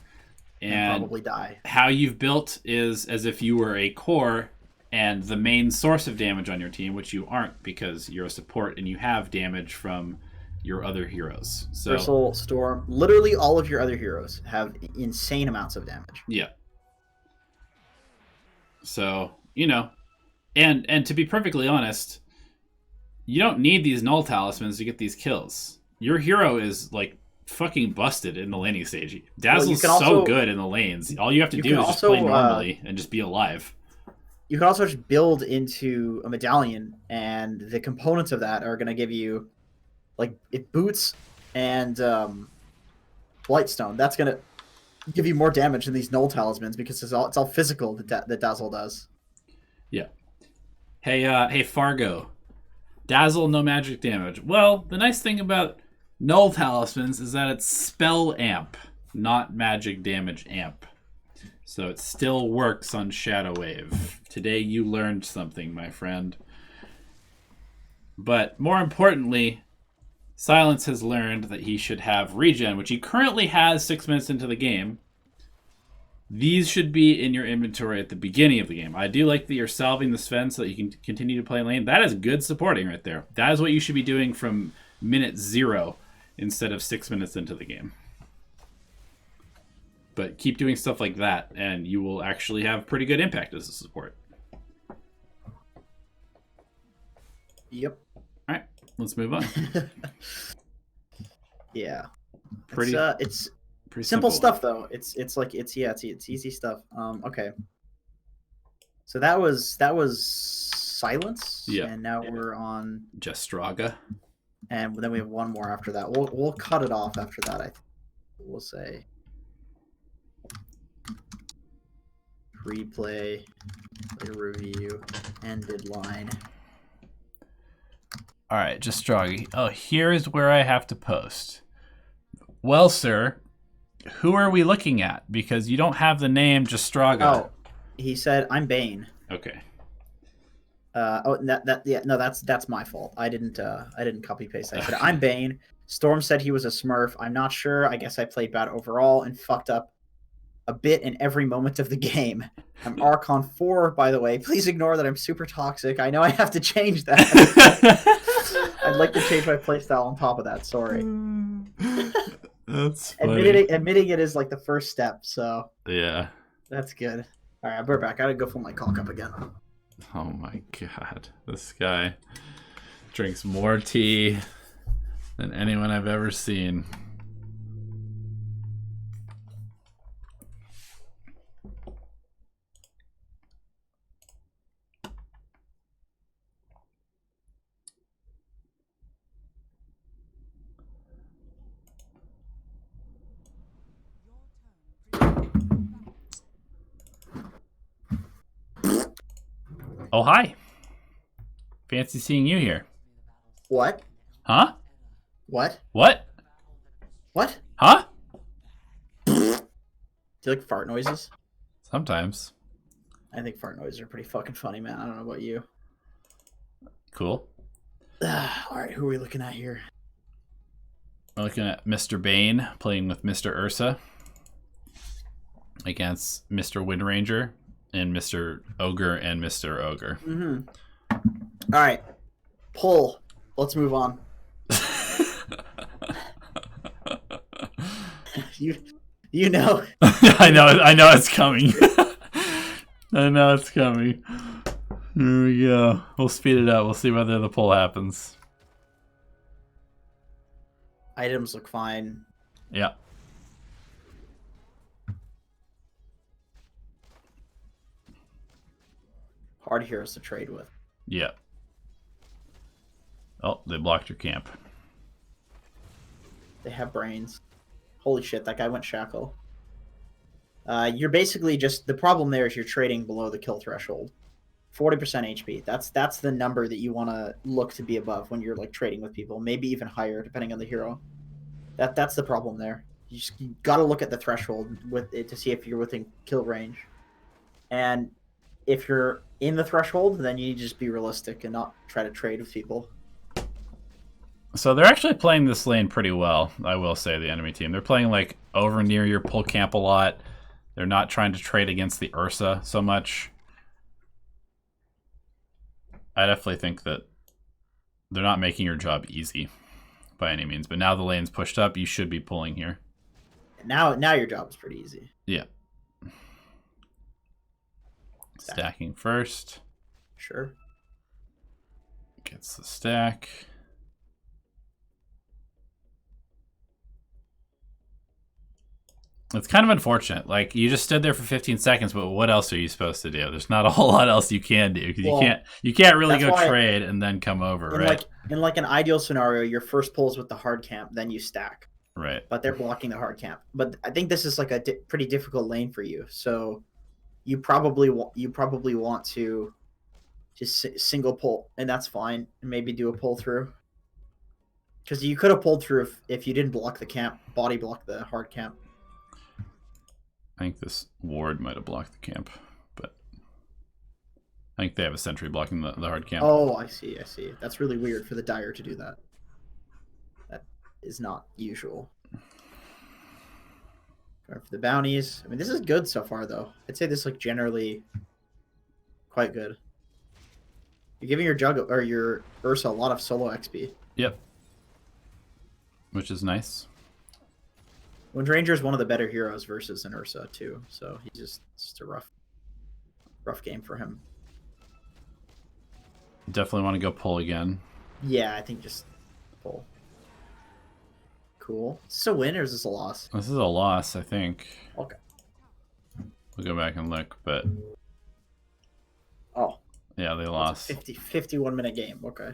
[SPEAKER 1] And
[SPEAKER 2] probably die.
[SPEAKER 1] How you've built is as if you were a core and the main source of damage on your team, which you aren't because you're a support and you have damage from your other heroes. So
[SPEAKER 2] Bristle, Storm, literally all of your other heroes have insane amounts of damage.
[SPEAKER 1] Yeah. So, you know, and to be perfectly honest, you don't need these null talismans to get these kills. Your hero is like fucking busted in the laning stage. Dazzle's so good in the lanes. All you have to do is just play normally and just be alive.
[SPEAKER 2] You can also just build into a medallion, and the components of that are going to give you, like, boots and Blightstone. That's going to give you more damage than these null talismans because it's all physical that Dazzle does.
[SPEAKER 1] Yeah. Hey, Fargo. Dazzle, no magic damage. Well, the nice thing about null talismans is that it's spell amp, not magic damage amp. So it still works on Shadow Wave. Today you learned something, my friend. But more importantly, Silence has learned that he should have regen, which he currently has 6 minutes into the game. These should be in your inventory at the beginning of the game. I do like that you're salving the Sven so that you can continue to play lane. That is good supporting right there. That is what you should be doing from minute 0 instead of 6 minutes into the game. But keep doing stuff like that, and you will actually have pretty good impact as a support.
[SPEAKER 2] Yep.
[SPEAKER 1] All right, let's move on.
[SPEAKER 2] Yeah.
[SPEAKER 1] It's
[SPEAKER 2] pretty simple stuff though. It's easy stuff. Okay. So that was Silence.
[SPEAKER 1] Yeah.
[SPEAKER 2] And now we're on
[SPEAKER 1] Jestraga.
[SPEAKER 2] And then we have one more after that. We'll cut it off after that. I think we'll say replay, review, ended line.
[SPEAKER 1] All right, Jestraga. Oh, here is where I have to post. Well, sir, who are we looking at? Because you don't have the name Jestraga.
[SPEAKER 2] Oh, he said I'm Bane.
[SPEAKER 1] Okay.
[SPEAKER 2] That's my fault. I didn't copy paste. I said I'm Bane. Storm said he was a Smurf. I'm not sure. I guess I played bad overall and fucked up a bit in every moment of the game. I'm Archon 4, by the way. Please ignore that I'm super toxic. I know I have to change that. I'd like to change my playstyle on top of that. Sorry.
[SPEAKER 1] That's funny.
[SPEAKER 2] Admitting it is like the first step, so
[SPEAKER 1] yeah.
[SPEAKER 2] That's good. All right, we're back. I gotta go fill my cock up again.
[SPEAKER 1] Oh my god. This guy drinks more tea than anyone I've ever seen. Oh, hi. Fancy seeing you here.
[SPEAKER 2] What?
[SPEAKER 1] Huh?
[SPEAKER 2] What?
[SPEAKER 1] What?
[SPEAKER 2] What?
[SPEAKER 1] Huh?
[SPEAKER 2] Do you like fart noises?
[SPEAKER 1] Sometimes.
[SPEAKER 2] I think fart noises are pretty fucking funny, man. I don't know about you.
[SPEAKER 1] Cool.
[SPEAKER 2] All right, who are we looking at here?
[SPEAKER 1] We're looking at Mr. Bane playing with Mr. Ursa against Mr. Windranger and Mr. Ogre and Mr. Ogre.
[SPEAKER 2] Mm-hmm. All right. Pull. Let's move on. You know.
[SPEAKER 1] I know it's coming. I know it's coming. Here we go. We'll speed it up. We'll see whether the pull happens.
[SPEAKER 2] Items look fine.
[SPEAKER 1] Yeah.
[SPEAKER 2] Hard heroes to trade with.
[SPEAKER 1] Yeah. Oh, they blocked your camp.
[SPEAKER 2] They have brains. Holy shit, that guy went shackle. You're basically just... The problem there is you're trading below the kill threshold. 40% HP. That's the number that you want to look to be above when you're like trading with people. Maybe even higher, depending on the hero. That's the problem there. You got to look at the threshold with it to see if you're within kill range. And if you're in the threshold, then you need to just be realistic and not try to trade with people.
[SPEAKER 1] So they're actually playing this lane pretty well, I will say, the enemy team. They're playing like over near your pull camp a lot. They're not trying to trade against the Ursa so much. I definitely think that they're not making your job easy by any means. But now the lane's pushed up, you should be pulling here.
[SPEAKER 2] Now your job is pretty easy.
[SPEAKER 1] Yeah. Stacking first.
[SPEAKER 2] Sure.
[SPEAKER 1] Gets the stack. It's kind of unfortunate. Like, you just stood there for 15 seconds, but what else are you supposed to do? There's not a whole lot else you can do. Because you can't really go trade and then come over, right?
[SPEAKER 2] In like an ideal scenario, your first pull is with the hard camp, then you stack.
[SPEAKER 1] Right.
[SPEAKER 2] But they're blocking the hard camp. But I think this is like a pretty difficult lane for you. So you probably want to just single pull, and that's fine. And maybe do a pull through. Because you could have pulled through if you didn't block the camp, body block the hard camp.
[SPEAKER 1] I think this ward might have blocked the camp, but I think they have a sentry blocking the hard camp.
[SPEAKER 2] Oh, I see. That's really weird for the Dire to do that. That is not usual. Going for the bounties. I mean, this is good so far, though. I'd say this is like generally quite good. You're giving your Jug or your Ursa a lot of solo XP.
[SPEAKER 1] Yep. Which is nice.
[SPEAKER 2] Wind Ranger is one of the better heroes versus an Ursa too, so it's just a rough game for him.
[SPEAKER 1] Definitely want to go pull again.
[SPEAKER 2] Yeah, I think just pull. Cool. Is this a win or is this a loss?
[SPEAKER 1] This is a loss, I think.
[SPEAKER 2] Okay.
[SPEAKER 1] We'll go back and look, but...
[SPEAKER 2] Oh.
[SPEAKER 1] Yeah, they lost.
[SPEAKER 2] 51 minute game, okay.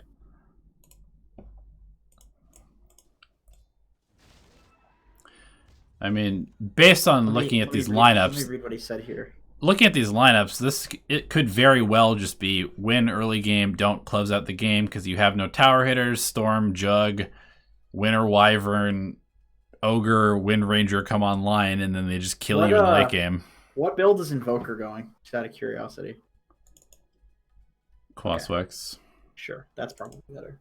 [SPEAKER 1] I mean, based on looking at these lineups...
[SPEAKER 2] Let me read what he said here.
[SPEAKER 1] Looking at these lineups, it could very well just be win early game, don't close out the game because you have no tower hitters, Storm, Jug, Winter Wyvern, Ogre, Wind Ranger come online, and then they just kill you in the late game.
[SPEAKER 2] What build is Invoker going? Just out of curiosity.
[SPEAKER 1] Quaswex.
[SPEAKER 2] Okay. Sure, that's probably better.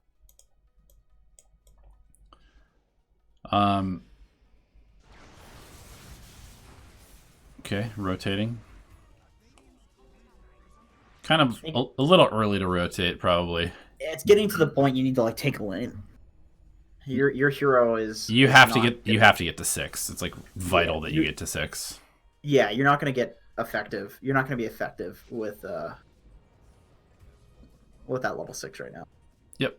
[SPEAKER 1] Okay, rotating. Kind of a little early to rotate, probably.
[SPEAKER 2] It's getting to the point you need to like take a lane. Your hero is.
[SPEAKER 1] You have to get to 6. It's like vital that you get to 6.
[SPEAKER 2] Yeah, you're not going to get effective. You're not going to be effective with that level 6 right now.
[SPEAKER 1] Yep.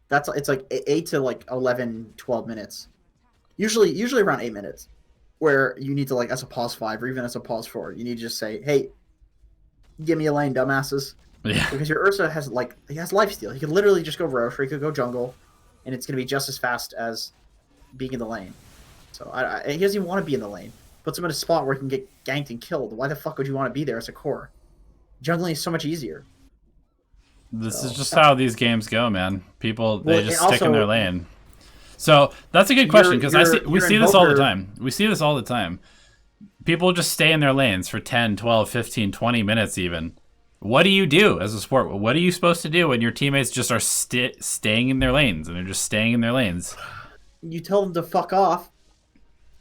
[SPEAKER 2] It's like 8 to like 11, 12 minutes. Usually around 8 minutes, where you need to like as a pause 5 or even as a pause 4, you need to just say, "Hey, give me a lane, dumbasses."
[SPEAKER 1] Yeah.
[SPEAKER 2] Because your Ursa has lifesteal. He could literally just go Roche, or he could go jungle, and it's going to be just as fast as being in the lane. So he doesn't even want to be in the lane. Puts him in a spot where he can get ganked and killed. Why the fuck would you want to be there as a core? Jungling is so much easier.
[SPEAKER 1] This is just how these games go, man. People, they just stick in their lane. So that's a good question, because we see this all the time. We see this all the time. People just stay in their lanes for 10, 12, 15, 20 minutes even. What do you do as a sport? What are you supposed to do when your teammates just are staying in their lanes, and they're just staying in their lanes?
[SPEAKER 2] You tell them to fuck off,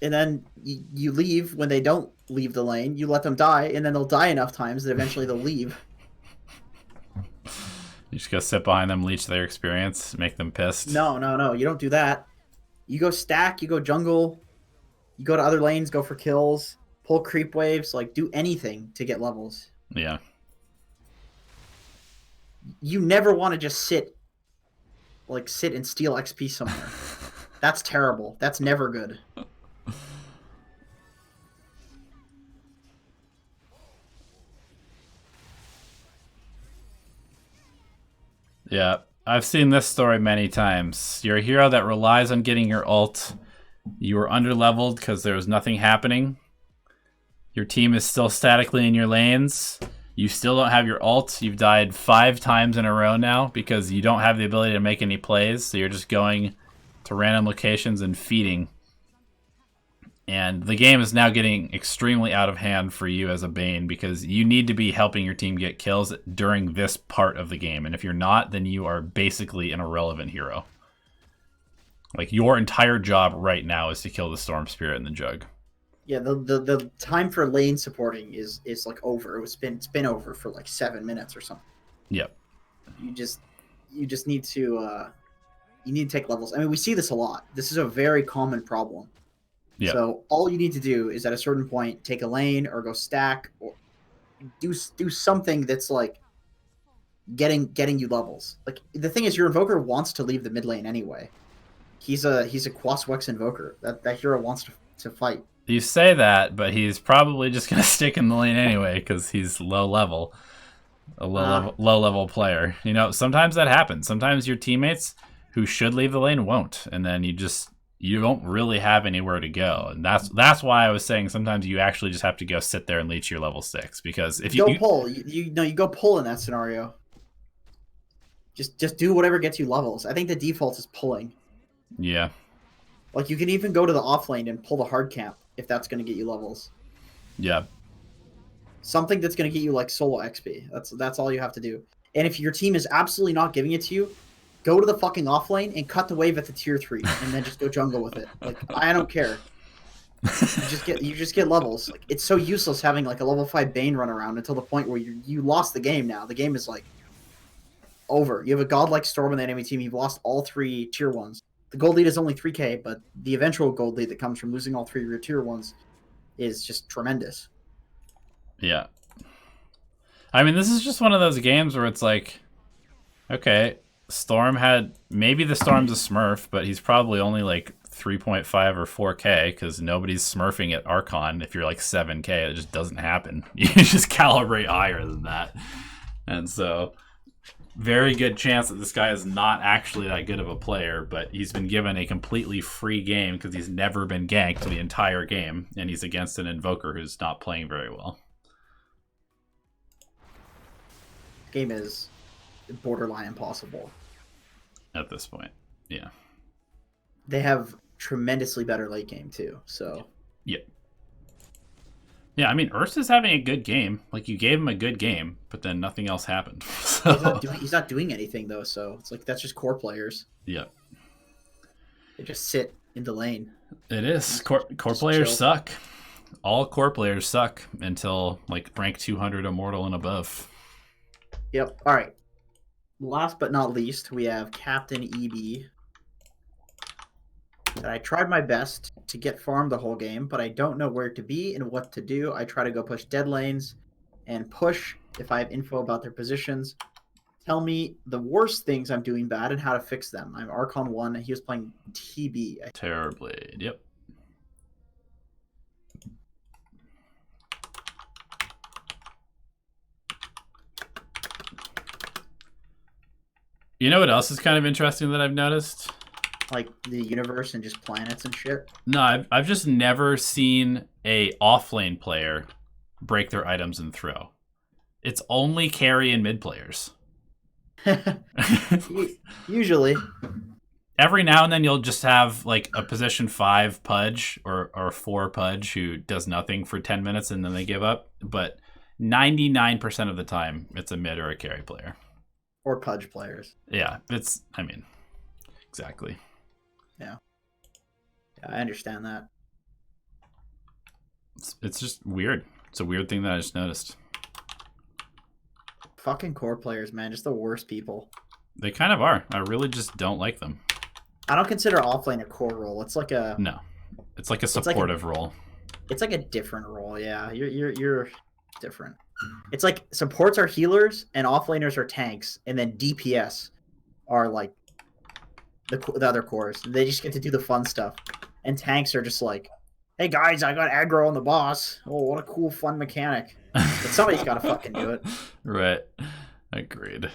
[SPEAKER 2] and then you leave when they don't leave the lane. You let them die, and then they'll die enough times that eventually they'll leave.
[SPEAKER 1] You just go sit behind them, leech their experience, make them pissed.
[SPEAKER 2] No. You don't do that. You go stack, you go jungle, you go to other lanes, go for kills, pull creep waves, like do anything to get levels.
[SPEAKER 1] Yeah.
[SPEAKER 2] You never want to just sit and steal XP somewhere. That's terrible. That's never good.
[SPEAKER 1] Yeah, I've seen this story many times. You're a hero that relies on getting your ult. You were underleveled because there was nothing happening. Your team is still statically in your lanes. You still don't have your ult. You've died 5 times in a row now because you don't have the ability to make any plays. So you're just going to random locations and feeding. And the game is now getting extremely out of hand for you as a Bane because you need to be helping your team get kills during this part of the game. And if you're not, then you are basically an irrelevant hero. Like, your entire job right now is to kill the Storm Spirit and the Jug.
[SPEAKER 2] Yeah, the time for lane supporting is like over. It's been over for like 7 minutes or something.
[SPEAKER 1] Yep.
[SPEAKER 2] You just need to take levels. I mean, we see this a lot. This is a very common problem.
[SPEAKER 1] Yep.
[SPEAKER 2] So all you need to do is at a certain point take a lane or go stack or do something that's like getting you levels. Like, the thing is, your invoker wants to leave the mid lane anyway. He's a Quaswex invoker. That hero wants to fight.
[SPEAKER 1] You say that, but he's probably just going to stick in the lane anyway because he's low level. A low level player. You know, sometimes that happens. Sometimes your teammates who should leave the lane won't, and then you don't really have anywhere to go. And that's why I was saying sometimes you actually just have to go sit there and leech your level 6, because if you
[SPEAKER 2] pull, you go pull in that scenario. Just do whatever gets you levels. I think the default is pulling.
[SPEAKER 1] Yeah.
[SPEAKER 2] Like, you can even go to the off lane and pull the hard camp if that's going to get you levels.
[SPEAKER 1] Yeah.
[SPEAKER 2] Something that's going to get you like solo XP. That's all you have to do. And if your team is absolutely not giving it to you, go to the fucking off lane and cut the wave at the tier 3 and then just go jungle with it. Like, I don't care. You just get levels. Like, it's so useless having like a level 5 Bane run around until the point where you lost the game now. The game is like over. You have a godlike Storm on the enemy team. You've lost all 3 tier 1s. The gold lead is only 3k, but the eventual gold lead that comes from losing all 3 of your tier 1s is just tremendous.
[SPEAKER 1] Yeah. I mean, this is just one of those games where it's like, okay, maybe the Storm's a smurf, but he's probably only like 3.5 or 4k because nobody's smurfing at Archon. If you're like 7k, it just doesn't happen. You just calibrate higher than that. And so, very good chance that this guy is not actually that good of a player, but he's been given a completely free game because he's never been ganked the entire game, and he's against an invoker who's not playing very well.
[SPEAKER 2] Game is borderline impossible
[SPEAKER 1] At this point, yeah.
[SPEAKER 2] They have tremendously better late game too, so
[SPEAKER 1] yeah. I mean, Ursa's having a good game. Like, you gave him a good game, but then nothing else happened. So
[SPEAKER 2] he's not doing anything though, so it's like that's just core players.
[SPEAKER 1] Yeah,
[SPEAKER 2] they just sit in the lane.
[SPEAKER 1] It is core players chill. Suck. All core players suck until like rank 200 immortal and above.
[SPEAKER 2] Yep. All right. Last but not least, we have Captain EB. And I tried my best to get farm the whole game, but I don't know where to be and what to do. I try to go push dead lanes and push if I have info about their positions. Tell me the worst things I'm doing bad and how to fix them. I'm Archon 1. He was playing TB.
[SPEAKER 1] Terrorblade. Yep. You know what else is kind of interesting that I've noticed?
[SPEAKER 2] Like the universe and just planets and shit?
[SPEAKER 1] No, I've just never seen a offlane player break their items and throw. It's only carry and mid players.
[SPEAKER 2] Usually.
[SPEAKER 1] Every now and then you'll just have like a position 5 pudge or 4 pudge who does nothing for 10 minutes and then they give up. But 99% of the time, it's a mid or a carry player.
[SPEAKER 2] Or pudge players.
[SPEAKER 1] Yeah, exactly.
[SPEAKER 2] Yeah, I understand that.
[SPEAKER 1] It's just weird. It's a weird thing that I just noticed.
[SPEAKER 2] Fucking core players, man, just the worst people.
[SPEAKER 1] They kind of are. I really just don't like them.
[SPEAKER 2] I don't consider offlane a core role. It's like a
[SPEAKER 1] It's like a supportive role.
[SPEAKER 2] It's like a different role. Yeah, you're different. It's like supports are healers and offlaners are tanks, and then DPS are like the other cores. They just get to do the fun stuff, and tanks are just like, "Hey guys, I got aggro on the boss. Oh, what a cool, fun mechanic." But somebody's got to fucking do it.
[SPEAKER 1] Right. Agreed.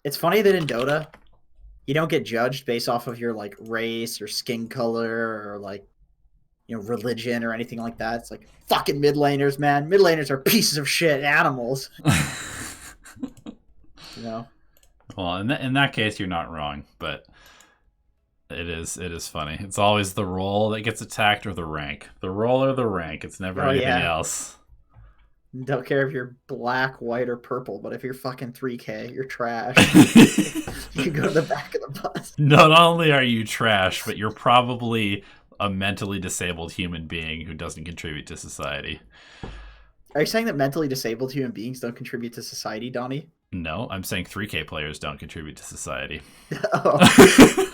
[SPEAKER 2] It's funny that in Dota, you don't get judged based off of your like race or skin color or like religion or anything like that. It's like fucking mid laners, man. Mid laners are pieces of shit animals.
[SPEAKER 1] Well, in that case, you're not wrong, but it is funny. It's always the role that gets attacked or the rank. The role or the rank. It's never anything else.
[SPEAKER 2] Don't care if you're black, white, or purple, but if you're fucking 3K, you're trash. You can go to the back of the bus.
[SPEAKER 1] Not only are you trash, but you're probably a mentally disabled human being who doesn't contribute to society.
[SPEAKER 2] Are you saying that mentally disabled human beings don't contribute to society, Donnie?
[SPEAKER 1] No, I'm saying 3K players don't contribute to society.
[SPEAKER 2] Oh.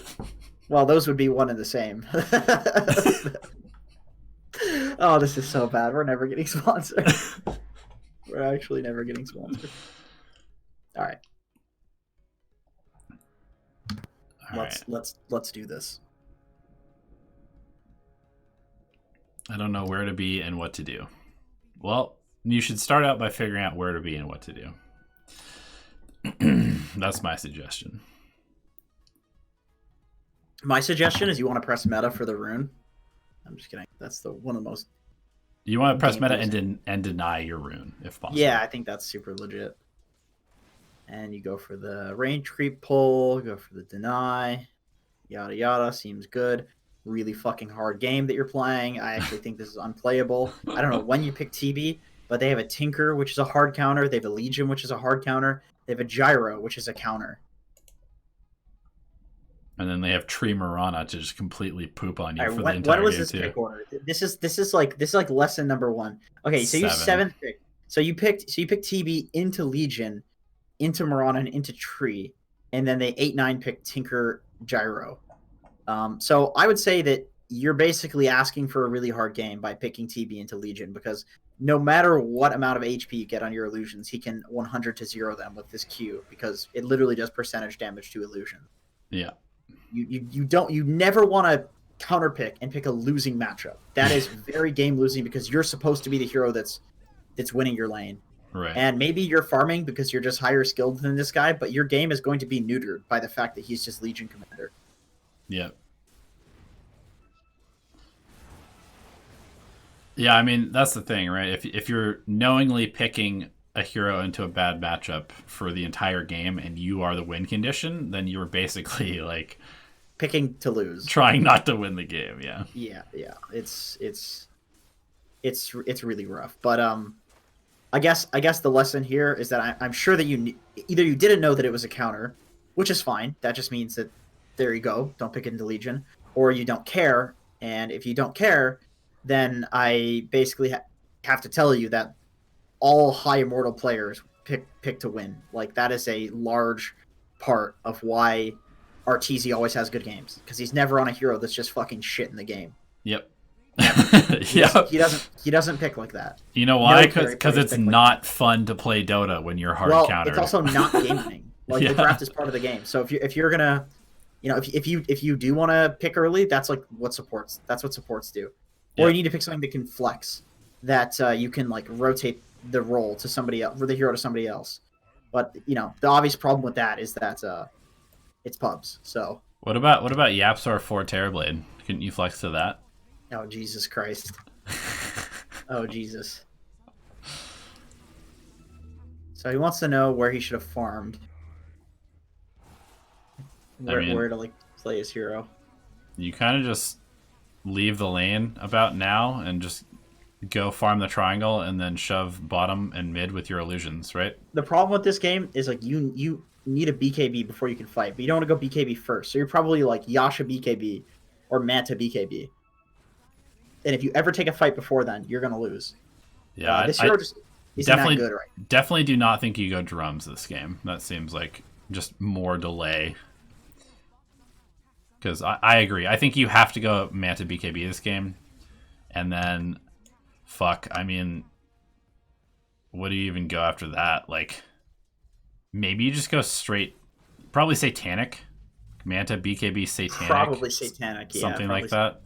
[SPEAKER 2] Well, those would be one and the same. Oh, this is so bad. We're never getting sponsored. We're actually never getting sponsored. All right. Let's do this.
[SPEAKER 1] I don't know where to be and what to do. Well, you should start out by figuring out where to be and what to do. That's my suggestion.
[SPEAKER 2] My suggestion is you want to press meta for the rune. I'm just kidding. That's one of the most.
[SPEAKER 1] You want to press meta and deny your rune if possible.
[SPEAKER 2] Yeah, I think that's super legit. And you go for the range creep pull, go for the deny, yada yada. Seems good. Really fucking hard game that you're playing. I actually think this is unplayable. I don't know when you pick TB, but they have a Tinker, which is a hard counter. They have a Legion, which is a hard counter. They have a Gyro, which is a counter.
[SPEAKER 1] And then they have Tree Marana to just completely poop on you for the entire game.
[SPEAKER 2] What was this pick order? This is like lesson number 1. Okay, so you 7th pick. So you picked TB into Legion, into Marana, and into Tree, and then they 8-9 picked Tinker Gyro. So I would say that you're basically asking for a really hard game by picking TB into Legion, because no matter what amount of HP you get on your illusions, he can 100 to 0 them with this Q, because it literally does percentage damage to illusion.
[SPEAKER 1] Yeah.
[SPEAKER 2] You never want to counterpick and pick a losing matchup. That is very game losing, because you're supposed to be the hero that's winning your lane.
[SPEAKER 1] Right.
[SPEAKER 2] And maybe you're farming because you're just higher skilled than this guy, but your game is going to be neutered by the fact that he's just Legion Commander.
[SPEAKER 1] Yeah. Yeah, I mean, that's the thing, right? If you're knowingly picking a hero into a bad matchup for the entire game and you are the win condition, then you're basically like
[SPEAKER 2] picking to lose,
[SPEAKER 1] trying not to win the game. Yeah.
[SPEAKER 2] It's really rough. But I guess the lesson here is that I'm sure that either you didn't know that it was a counter, which is fine. That just means that there you go, don't pick it into Legion, or you don't care. And if you don't care, then I basically have to tell you that all high immortal players pick to win. Like, that is a large part of why Arteezy always has good games, because he's never on a hero that's just fucking shit in the game.
[SPEAKER 1] Yep.
[SPEAKER 2] He doesn't pick like that.
[SPEAKER 1] You know why? Because it's not fun to play Dota when you're hard countered.
[SPEAKER 2] It's also not gaming. Like, the draft is part of the game. So if you're gonna, if you do want to pick early, that's like what supports. That's what supports do. Or you need to pick something that can flex, that you can like rotate the role to somebody else, or the hero to somebody else. But the obvious problem with that is that it's pubs. So
[SPEAKER 1] what about Yapsor 4 Terrorblade? Couldn't you flex to that?
[SPEAKER 2] Oh, Jesus Christ. Oh, Jesus. So he wants to know where he should have farmed. Where to like play his hero.
[SPEAKER 1] You kind of just leave the lane about now and just go farm the triangle and then shove bottom and mid with your illusions, right?
[SPEAKER 2] The problem with this game is like you need a BKB before you can fight, but you don't want to go BKB first. So you're probably like Yasha BKB or Manta BKB. And if you ever take a fight before then, you're going to lose.
[SPEAKER 1] Yeah,
[SPEAKER 2] this hero just isn't that good right.
[SPEAKER 1] Definitely do not think you go drums this game. That seems like just more delay. Because I agree. I think you have to go Manta BKB this game. And then, I mean, what do you even go after that? Like, maybe you just go straight, probably Satanic Manta, BKB, Satanic.
[SPEAKER 2] Probably Satanic, yeah.
[SPEAKER 1] Something like that.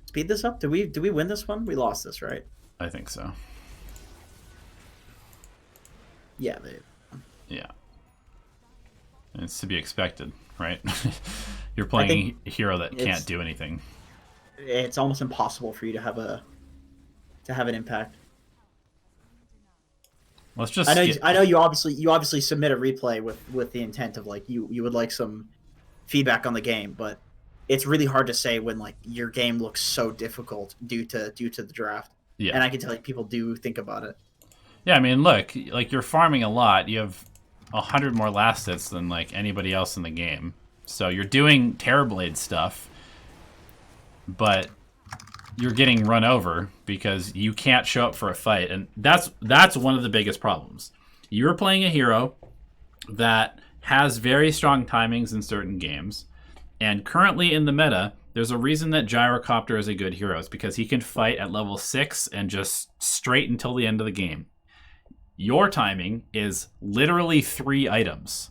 [SPEAKER 2] Speed this up? Did we win this one? We lost this, right?
[SPEAKER 1] I think so.
[SPEAKER 2] Yeah,
[SPEAKER 1] yeah. And it's to be expected, right? You're playing a hero that can't do anything.
[SPEAKER 2] It's almost impossible for you to have an impact.
[SPEAKER 1] Let's just.
[SPEAKER 2] I know you obviously submit a replay with the intent of like you would like some feedback on the game, but it's really hard to say when like your game looks so difficult due to the draft.
[SPEAKER 1] Yeah.
[SPEAKER 2] And I can tell you people do think about it.
[SPEAKER 1] Yeah, I mean, look, like you're farming a lot. You have 100 more last hits than like anybody else in the game. So you're doing Terrorblade stuff, but you're getting run over because you can't show up for a fight, and that's one of the biggest problems. You're playing a hero that has very strong timings in certain games, and currently in the meta, there's a reason that Gyrocopter is a good hero. It's because he can fight at level 6 and just straight until the end of the game. Your timing is literally 3 items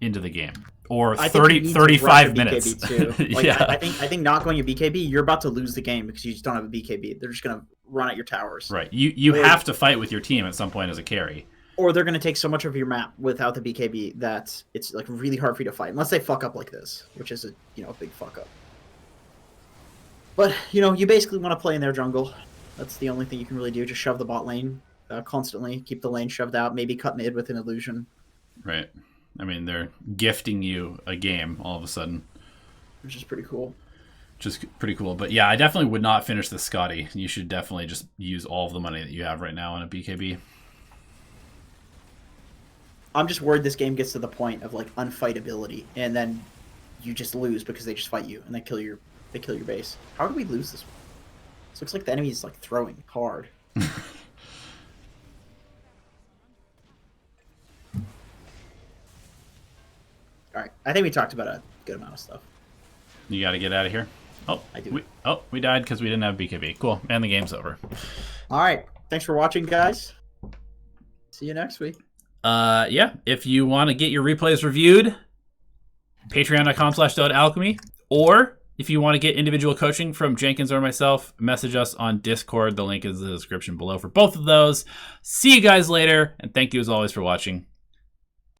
[SPEAKER 1] into the game. Or 35 minutes.
[SPEAKER 2] Too. Like,
[SPEAKER 1] yeah.
[SPEAKER 2] I think not going a BKB, you're about to lose the game because you just don't have a BKB. They're just going to run at your towers.
[SPEAKER 1] Right. You have to fight with your team at some point as a carry.
[SPEAKER 2] Or they're going to take so much of your map without the BKB that it's like really hard for you to fight. Unless they fuck up like this, which is a big fuck up. But, you basically want to play in their jungle. That's the only thing you can really do. Just shove the bot lane constantly. Keep the lane shoved out. Maybe cut mid with an illusion.
[SPEAKER 1] Right. I mean, they're gifting you a game all of a sudden.
[SPEAKER 2] Which is pretty cool.
[SPEAKER 1] But yeah, I definitely would not finish the Scotty. You should definitely just use all of the money that you have right now on a BKB.
[SPEAKER 2] I'm just worried this game gets to the point of like unfightability, and then you just lose because they just fight you and they kill your base. How do we lose this one? This looks like the enemy is like throwing hard. All right, I think we talked about a good amount of stuff.
[SPEAKER 1] You got to get out of here. Oh,
[SPEAKER 2] I do.
[SPEAKER 1] We died because we didn't have BKB. Cool, and the game's over.
[SPEAKER 2] All right, thanks for watching, guys. See you next week.
[SPEAKER 1] Yeah, if you want to get your replays reviewed, patreon.com/Dota Alchemy, or if you want to get individual coaching from Jenkins or myself, message us on Discord. The link is in the description below for both of those. See you guys later, and thank you as always for watching.